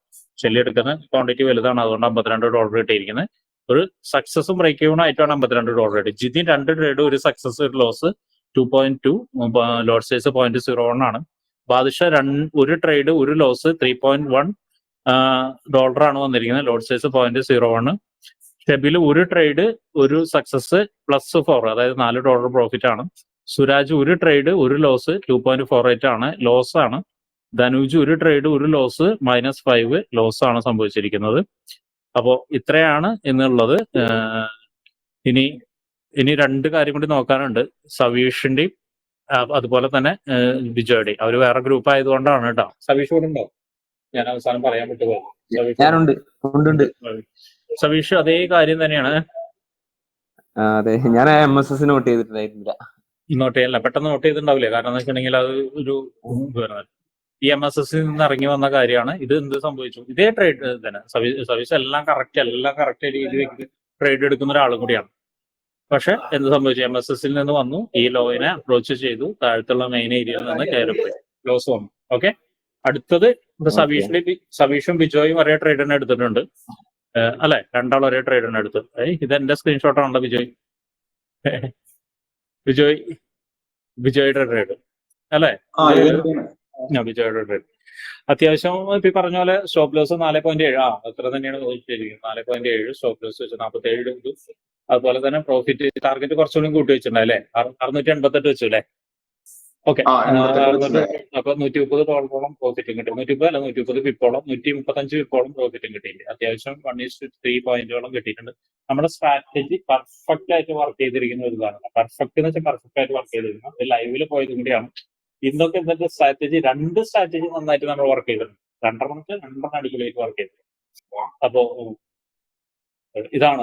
ഷെല്ലി എടുക്കുന്ന ക്വാണ്ടിറ്റി വലുതാണ്, അതുകൊണ്ട് $52 കിട്ടിയിരിക്കുന്നത്. ഒരു സക്സസും ബ്രേക്ക് ഈവൺ ആയിട്ടാണ് $52 കിട്ടി. ജിതിൻ 2 ട്രേഡ് ഒരു സക്സസ് ഒരു ലോസ് 2.2, ലോട്ട് സൈസ് 0.01 ആണ്. ബാദുഷ ഒരു ട്രേഡ് ഒരു ലോസ് $3.1 ആണ് വന്നിരിക്കുന്നത്. ലോട്ട് സൈസ് 0.01. ഷെബില് ഒരു ട്രേഡ് ഒരു സക്സസ് +4, അതായത് $4 പ്രോഫിറ്റ് ആണ്. സുരാജ് ഒരു ട്രേഡ് ഒരു ലോസ് 2.48 ആണ്, ലോസ് ആണ്. ധനുജ് ഒരു ട്രേഡ് ഒരു ലോസ് -5 ലോസ് ആണ് സംഭവിച്ചിരിക്കുന്നത്. അപ്പോൾ ഇത്രയാണ് എന്നുള്ളത്. ഇനി 2 കാര്യം കൂടി നോക്കാനുണ്ട്. സവീഷിന്റെയും അതുപോലെ തന്നെ ബിജോയുടെയും. അവർ വേറെ ഗ്രൂപ്പ് ആയതുകൊണ്ടാണ് കേട്ടോ. സവീഷ് കൂടെ ഉണ്ടോ? ഞാൻ അവസാനം പറയാൻ പറ്റുമോ? സവീഷ് അതേ കാര്യം തന്നെയാണ്. അതെ, ഞാൻ MSS നോട്ട് ചെയ്തിട്ടുണ്ടായിരുന്നില്ല. നോട്ട് ചെയ്യല്ല, പെട്ടെന്ന് നോട്ട് ചെയ്തിട്ടുണ്ടാവില്ലേ? കാരണം എന്ന് വെച്ചിട്ടുണ്ടെങ്കിൽ അത് ഒരു ഈ MSS നിന്ന് ഇറങ്ങി വന്ന കാര്യമാണ്. ഇത് എന്ത് സംഭവിച്ചു, ഇതേ ട്രേഡ് തന്നെ സർവീസ് എല്ലാം കറക്റ്റ് രീതിയിൽ ട്രേഡ് എടുക്കുന്ന ഒരാളും കൂടിയാണ്. പക്ഷെ എന്ത് സംഭവിച്ചു, MSSൽ നിന്ന് വന്നു, ഈ ലോയിനെ അപ്രോച്ച് ചെയ്തു, താഴത്തുള്ള മെയിൻ ഏരിയയിൽ നിന്ന് കയറിപ്പോയി, ലോസ് വന്നു. ഓക്കെ, അടുത്തത് ഇപ്പൊ സവീഷും ബിജോയും ഒരേ ട്രേഡിനെ എടുത്തിട്ടുണ്ട്. അല്ലെ, രണ്ടാളും ഒരേ ട്രേഡിനെ എടുത്തു. ഇത് എന്റെ സ്ക്രീൻഷോട്ടാണല്ലോ ബിജോയ്. ബിജോയുടെ ട്രേഡ് അല്ലെ, ബിജോയുടെ ട്രേഡ്. അത്യാവശ്യം ഇപ്പൊ പറഞ്ഞ പോലെ സ്റ്റോപ്പ് ലോസ് 4.7 അത്ര തന്നെയാണ് ചോദിച്ചിരിക്കുന്നത്. 4.7 സ്റ്റോപ്പ് ലോസ് വെച്ച് 47 എടുത്തു. അതുപോലെ തന്നെ പ്രോഫിറ്റ് ടാർഗറ്റ് കുറച്ചുകൂടി കൂട്ടി വെച്ചിട്ടുണ്ട് അല്ലെ, 688 വെച്ചു അല്ലെ. ഓക്കെ, അപ്പൊ $130 പ്രോഫിറ്റും കിട്ടി. 130 അല്ല 130 പിപ്പോളം, 135 പിപ്പോളം പ്രോഫിറ്റും കിട്ടിയില്ല. അത്യാവശ്യം 1:3 പോയിന്റുകളും കിട്ടിയിട്ടുണ്ട്. നമ്മുടെ സ്ട്രാറ്റജി പെർഫെക്റ്റ് ആയിട്ട് വർക്ക് ചെയ്തിരിക്കുന്ന ഒരു ഇതാണ്. പെർഫെക്റ്റ് എന്ന് വെച്ചാൽ പെർഫെക്റ്റ് ആയിട്ട് വർക്ക് ചെയ്തിരിക്കുന്നത്. ഇത് ലൈവിൽ പോയതും കൂടിയാണ്. ഇന്നൊക്കെ ഇന്നത്തെ സ്ട്രാറ്റജി, 2 സ്ട്രാറ്റജി നന്നായിട്ട് നമ്മൾ വർക്ക് ചെയ്തിട്ടുണ്ട്. 2 അടിപൊളിയായിട്ട് വർക്ക് ചെയ്തിട്ടുണ്ട്. അപ്പോ ഇതാണ്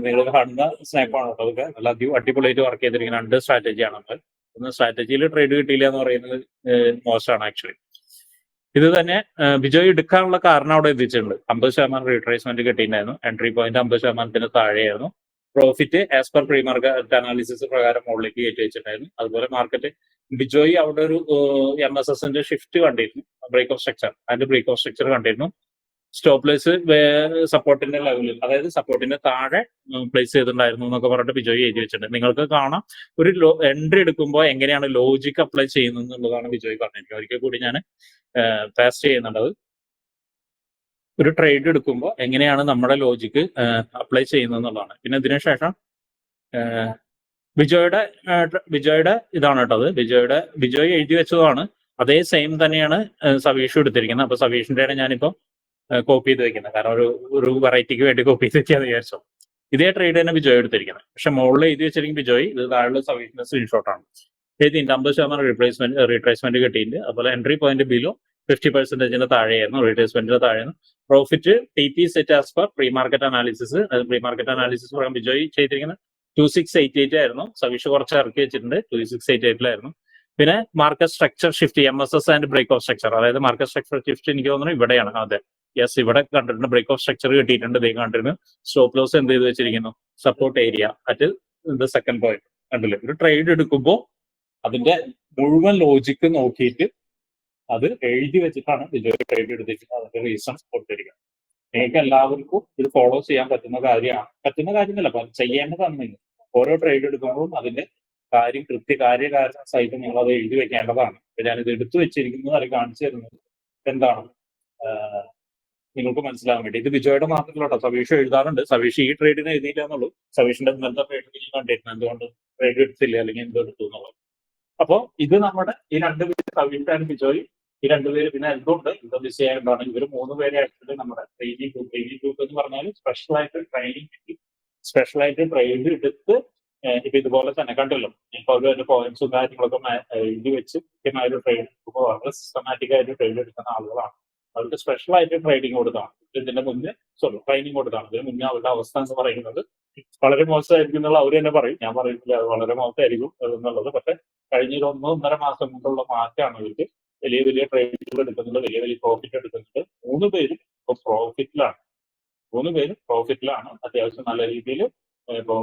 നിങ്ങൾ കാണുന്ന സ്നാപ്പാണ് കേട്ടോ. അതൊക്കെ നല്ല അടിപൊളിയായിട്ട് വർക്ക് ചെയ്തിരിക്കുന്ന 2 സ്ട്രാറ്റജിയാണ് നമ്മൾ. ഒന്ന് സ്ട്രാറ്റജിയിൽ ട്രേഡ് കിട്ടിയില്ല എന്ന് പറയുന്നത് മോശമാണ് ആക്ച്വലി. ഇത് തന്നെ ബിജോയ് എടുക്കാനുള്ള കാരണം അവിടെ എത്തിച്ചിട്ടുണ്ട്. 50% റീട്രേസ്മെന്റ് കിട്ടിയിട്ടുണ്ടായിരുന്നു. എൻട്രി പോയിന്റ് 50% താഴെയായിരുന്നു. Profit as per pre market analysis പ്രകാരം മുകളിലേക്ക് കയറ്റി വെച്ചിട്ടുണ്ടായിരുന്നു. അതുപോലെ മാർക്കറ്റ് ബിജോയ് അവിടെ ഒരു MSSന്റെ ഷിഫ്റ്റ് കണ്ടിരുന്നു, ബ്രേക്ക് ഓഫ് സ്ട്രക്ചർ. അതിന്റെ ബ്രേക്ക് ഓഫ് സ്ട്രക്ചർ കണ്ടിരുന്നു. സ്റ്റോപ്പ് പ്ലേസ് സപ്പോർട്ടിന്റെ ലെവലിൽ, അതായത് സപ്പോർട്ടിന്റെ താഴെ പ്ലേസ് ചെയ്തിട്ടുണ്ടായിരുന്നു എന്നൊക്കെ പറഞ്ഞിട്ട് ബിജോയ് എഴുതി വെച്ചിട്ടുണ്ട്. നിങ്ങൾക്ക് കാണാം ഒരു എൻട്രി എടുക്കുമ്പോൾ എങ്ങനെയാണ് ലോജിക് അപ്ലൈ ചെയ്യുന്നത് എന്നുള്ളതാണ് ബിജോയ് പറഞ്ഞിരിക്കുന്നത്. ഒരിക്കൽ കൂടി ഞാൻ പാസ്റ്റ് ചെയ്യുന്നുണ്ടത്. ഒരു ട്രേഡ് എടുക്കുമ്പോൾ എങ്ങനെയാണ് നമ്മുടെ ലോജിക്ക് അപ്ലൈ ചെയ്യുന്നത് എന്നുള്ളതാണ്. പിന്നെ ഇതിനുശേഷം ബിജോയുടെ ഇതാണ് കേട്ടത്. ബിജോയ് എഴുതി വെച്ചതാണ്. അതേ സെയിം തന്നെയാണ് സവീഷും എടുത്തിരിക്കുന്നത്. അപ്പൊ സവീഷിന്റെയാണ് ഞാനിപ്പോ കോപ്പി ചെയ്ത് വെക്കുന്നത്. കാരണം ഒരു വെറൈറ്റിക്ക് വേണ്ടി കോപ്പി ചെയ്ത് വെക്കാന്ന് വിചാരിച്ചോ. ഇതേ ട്രേഡ് തന്നെ ബിജോയ് എടുത്തിരിക്കുന്നത്. പക്ഷെ മുകളിൽ എഴുതി വെച്ചിരിക്കും ബിജോയ്, ഇത് താഴെ സവീഷിന്റെ സ്ക്രീൻഷോട്ടാണ്. എഴുതിയിട്ട് 50% റീട്രേസ്മെന്റ് കിട്ടിയിട്ടുണ്ട്. അതുപോലെ എൻട്രി പോയിന്റ് ബിലോ 50%-ന്റെ താഴെയായിരുന്നു, റീട്രേസ്മെന്റിന്റെ താഴെയായിരുന്നു. Profit TP set as per pre market analysis. Pre market analysis പ്രകാരം ബിജോയ് ചെയ്തിരിക്കുന്നത് 2688 ആയിരുന്നു. സവീഷ് കുറച്ച് ഇറക്കി വെച്ചിട്ടുണ്ട്, 2688 പിന്നെ market structure shift, MSS and break of structure. അതായത് മാർക്കറ്റ് സ്ട്രക്ചർ ഷിഫ്റ്റ് എനിക്ക് തോന്നുന്നു ഇവിടെയാണ്. അതെ, യെസ്, ഇവിടെ കണ്ടിട്ടുണ്ട്. ബ്രേക്ക് ഓഫ് സ്ട്രക്ചർ കിട്ടിയിട്ടുണ്ട്. ഇതേ കണ്ടിരുന്നു. സ്റ്റോപ്പ് ലോസ് എന്ത് ചെയ്ത് വെച്ചിരിക്കുന്നു, support area at the second point. കണ്ടില്ലേ, ഒരു ട്രേഡ് എടുക്കുമ്പോൾ അതിന്റെ മുഴുവൻ ലോജിക്ക് നോക്കിയിട്ട് അത് എഴുതി വെച്ചിട്ടാണ് ബിജോയ് ട്രേഡ് എടുത്തിരിക്കുന്നത്. അതിന്റെ റീസൺ കൊടുത്തിരിക്കുന്നത്. നിങ്ങൾക്ക് എല്ലാവർക്കും ഇത് ഫോളോ ചെയ്യാൻ പറ്റുന്ന കാര്യമല്ല, ചെയ്യേണ്ടതാണ്. നിങ്ങൾ ഓരോ ട്രേഡ് എടുക്കുമ്പോഴും അതിന്റെ കാര്യകാരണ സഹിതം നിങ്ങൾ അത് എഴുതി വെക്കേണ്ടതാണ്. ഞാനിത് എടുത്തു വെച്ചിരിക്കുന്നത് അത് കാണിച്ചു തരുന്നത് എന്താണ് നിങ്ങൾക്ക് മനസ്സിലാവാൻ വേണ്ടി. ഇത് ബിജോയുടെ മാത്രമല്ല കേട്ടോ, സവീഷ് എഴുതാറുണ്ട്. സവീഷ് ഈ ട്രേഡിന് എഴുതിയില്ല എന്നുള്ളൂ. സവീഷിന്റെ ഇന്നത്തെ ട്രേഡിൽ കണ്ടിരുന്നു എന്തുകൊണ്ട് ട്രേഡ് എടുത്തില്ല അല്ലെങ്കിൽ എന്തെടുത്തു എന്നുള്ളത്. അപ്പോ ഇത് നമ്മുടെ ഈ 2 പേര്, സവീഷ് ആൻഡ് ബിജോയ്, ഈ 2 പേര്. പിന്നെ എന്തുകൊണ്ട് ഇത് മിസ് ചെയ്യാണ്ടാണ്, ഇവർ 3 പേരെ ആക്ച്വലി നമ്മുടെ ട്രെയിനിങ് ഗ്രൂപ്പ് എന്ന് പറഞ്ഞാൽ സ്പെഷ്യലായിട്ട് ട്രെയിനിങ് കിട്ടി, സ്പെഷ്യലായിട്ട് ട്രേഡ് എടുത്ത് ഇപ്പൊ ഇതുപോലെ തന്നെ കണ്ടല്ലോ. ഇപ്പൊ അവരുടെ പോയിന്റ്സും കാര്യങ്ങളൊക്കെ എഴുതി വെച്ച് ഒരു ട്രേഡ് വളരെ സിസ്റ്റമാറ്റിക് ആയിട്ട് ട്രേഡ് എടുക്കുന്ന ആളുകളാണ്. അവർക്ക് സ്പെഷ്യൽ ആയിട്ട് ട്രേഡിങ് കൊടുത്താണ്. ഇതിന്റെ മുന്നേ ട്രെയിനിങ് കൊടുത്താണ്. ഇതിന് മുന്നേ അവരുടെ അവസ്ഥ എന്ന് പറയുന്നത് വളരെ മോശമായിരിക്കും എന്നുള്ള അവർ തന്നെ പറയും. ഞാൻ പറയുന്നില്ല അത് വളരെ മോശമായിരിക്കും എന്നുള്ളത്. പക്ഷെ കഴിഞ്ഞ 1-1.5 മാസം കൊണ്ടുള്ള മാറ്റമാണ് ഇവർക്ക്. വലിയ ട്രേഡുകൾ എടുക്കുന്നുണ്ട്, വലിയ പ്രോഫിറ്റ് എടുക്കുന്നുണ്ട്. 3 പേരും ഇപ്പൊ പ്രോഫിറ്റിലാണ്. 3 പേരും പ്രോഫിറ്റിലാണ്. അത്യാവശ്യം നല്ല രീതിയിൽ ഇപ്പോ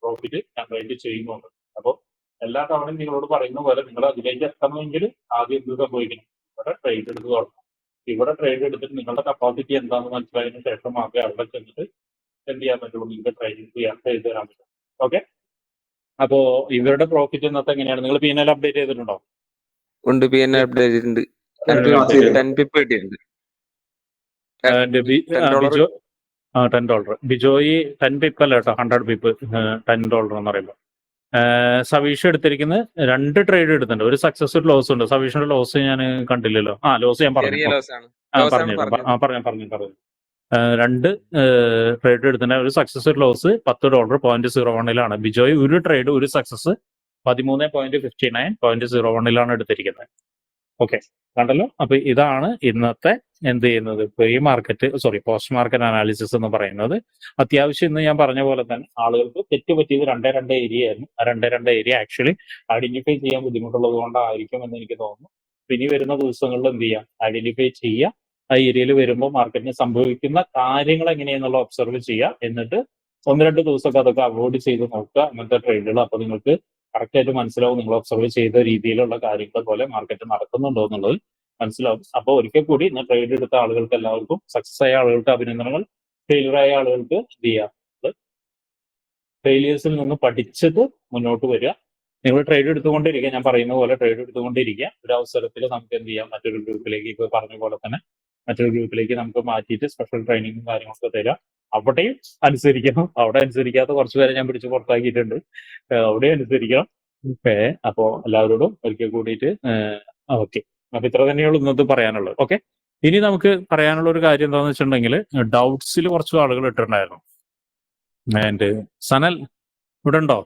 പ്രോഫിറ്റ് ജനറേറ്റ് ചെയ്യുന്നുണ്ട്. അപ്പോൾ എല്ലാ തവണയും നിങ്ങളോട് പറയുന്ന പോലെ നിങ്ങൾ അതിലേക്ക് എത്തണമെങ്കിൽ ആദ്യം എന്ത് സംഭവിക്കണം, ഇവിടെ ട്രേഡ് എടുത്ത് തുടങ്ങണം. ഇവിടെ ട്രേഡ് എടുത്തിട്ട് നിങ്ങളുടെ കപ്പാസിറ്റി എന്താണെന്ന് മനസ്സിലായതിനു ശേഷം മാത്രമേ അവിടെ ചെന്നിട്ട് എന്ത് ചെയ്യാൻ പറ്റുള്ളൂ, നിങ്ങൾക്ക് ട്രേഡ് ചെയ്ത് തരാൻ പറ്റും. ഓക്കെ, അപ്പോ ഇവരുടെ പ്രോഫിറ്റ് ഇന്നത്തെ എങ്ങനെയാണ്? നിങ്ങൾ PNL അപ്ഡേറ്റ് ചെയ്തിട്ടുണ്ടോ? ഉണ്ട്, PNL അപ്ഡേറ്റ് ചെയ്തിട്ടുണ്ട്. $10. ബിജോയി 10 പിപ്പ് അല്ല കേട്ടോ, 100 പിപ്പ്. $10 എന്ന് പറയുമ്പോൾ സവീഷ് എടുത്തിരിക്കുന്നത് 2 ട്രേഡ് എടുത്തിട്ടുണ്ട്. ഒരു സക്സസ്ഫുൾ ലോസ് ഉണ്ട്. സവീഷിന്റെ ലോസ് ഞാൻ കണ്ടില്ലല്ലോ. ലോസ് ഞാൻ പറഞ്ഞു. 2 ട്രേഡ് എടുത്തിട്ടുണ്ട്. ഒരു സക്സസ്ഫുൾ ലോസ് $10 0.01 ബിജോയ് ഒരു ട്രേഡ്, ഒരു സക്സസ് 13.59 0.01 എടുത്തിരിക്കുന്നത്. ഓക്കെ, കണ്ടല്ലോ. അപ്പൊ ഇതാണ് ഇന്നത്തെ എന്ത് ചെയ്യുന്നത്, പോസ്റ്റ് മാർക്കറ്റ് അനാലിസിസ് എന്ന് പറയുന്നത്. അത്യാവശ്യം ഇന്ന് ഞാൻ പറഞ്ഞ പോലെ തന്നെ ആളുകൾക്ക് തെറ്റ് പറ്റിയത് 2 ഏരിയ ആയിരുന്നു. ആ 2 ഏരിയ ആക്ച്വലി ഐഡന്റിഫൈ ചെയ്യാൻ ബുദ്ധിമുട്ടുള്ളത് കൊണ്ടായിരിക്കും എന്ന് എനിക്ക് തോന്നുന്നു. ഇനി വരുന്ന ദിവസങ്ങളിൽ എന്ത് ചെയ്യാം, ഐഡന്റിഫൈ ചെയ്യുക. ആ ഏരിയയിൽ വരുമ്പോൾ മാർക്കറ്റിന് സംഭവിക്കുന്ന കാര്യങ്ങൾ എങ്ങനെയെന്നുള്ള ഒബ്സർവ് ചെയ്യുക. എന്നിട്ട് 1-2 ദിവസമൊക്കെ അതൊക്കെ അവോയ്ഡ് ചെയ്ത് നോക്കുക അങ്ങനത്തെ ട്രേഡുകൾ. അപ്പൊ നിങ്ങൾക്ക് കറക്റ്റ് ആയിട്ട് മനസ്സിലാവും നിങ്ങൾ ഒബ്സർവ് ചെയ്ത രീതിയിലുള്ള കാര്യങ്ങൾ പോലെ മാർക്കറ്റ് നടക്കുന്നുണ്ടോ എന്നുള്ളത്. മനസ്സിലാവും. അപ്പോൾ ഒരിക്കൽ കൂടി ഇന്ന് ട്രേഡ് എടുത്ത ആളുകൾക്ക് എല്ലാവർക്കും, സക്സസ് ആയ ആളുകൾക്ക് അഭിനന്ദനങ്ങൾ, ഫെയിലിയർ ആയ ആളുകൾക്ക് എന്ത് ചെയ്യാം, ഫെയിലിയേഴ്സിൽ നിന്ന് പഠിച്ചത് മുന്നോട്ട് വരിക. നിങ്ങൾ ട്രേഡ് എടുത്തുകൊണ്ടിരിക്കുക, ഞാൻ പറയുന്ന പോലെ ട്രേഡ് എടുത്തുകൊണ്ടിരിക്കുക. ഒരു അവസരത്തിൽ നമുക്ക് എന്ത് ചെയ്യാം, മറ്റൊരു ഗ്രൂപ്പിലേക്ക്, ഇപ്പോൾ പറഞ്ഞ പോലെ തന്നെ മറ്റൊരു ഗ്രൂപ്പിലേക്ക് നമുക്ക് മാറ്റിയിട്ട് സ്പെഷ്യൽ ട്രെയിനിങ്ങും കാര്യങ്ങളൊക്കെ തരാം. അവിടെയും അനുസരിക്കണം. അവിടെ അനുസരിക്കാത്ത കുറച്ച് പേരെ ഞാൻ പിടിച്ച് പുറത്താക്കിയിട്ടുണ്ട്. അവിടെയും അനുസരിക്കണം. ഓക്കെ, അപ്പോൾ എല്ലാവരോടും ഒരിക്കൽ കൂടിയിട്ട് ഓക്കെ. അപ്പൊ ഇത്ര തന്നെയുള്ളൂ ഇന്നത്തെ പറയാനുള്ളത്. ഓക്കെ, ഇനി നമുക്ക് പറയാനുള്ള ഒരു കാര്യം എന്താണെന്ന് വെച്ചിട്ടുണ്ടെങ്കിൽ, ഡൗട്ട്സിൽ കുറച്ച് ആളുകൾ ഇട്ടിട്ടുണ്ടായിരുന്നു. ആൻഡ് സനൽ ഇവിടെ ഉണ്ടോ?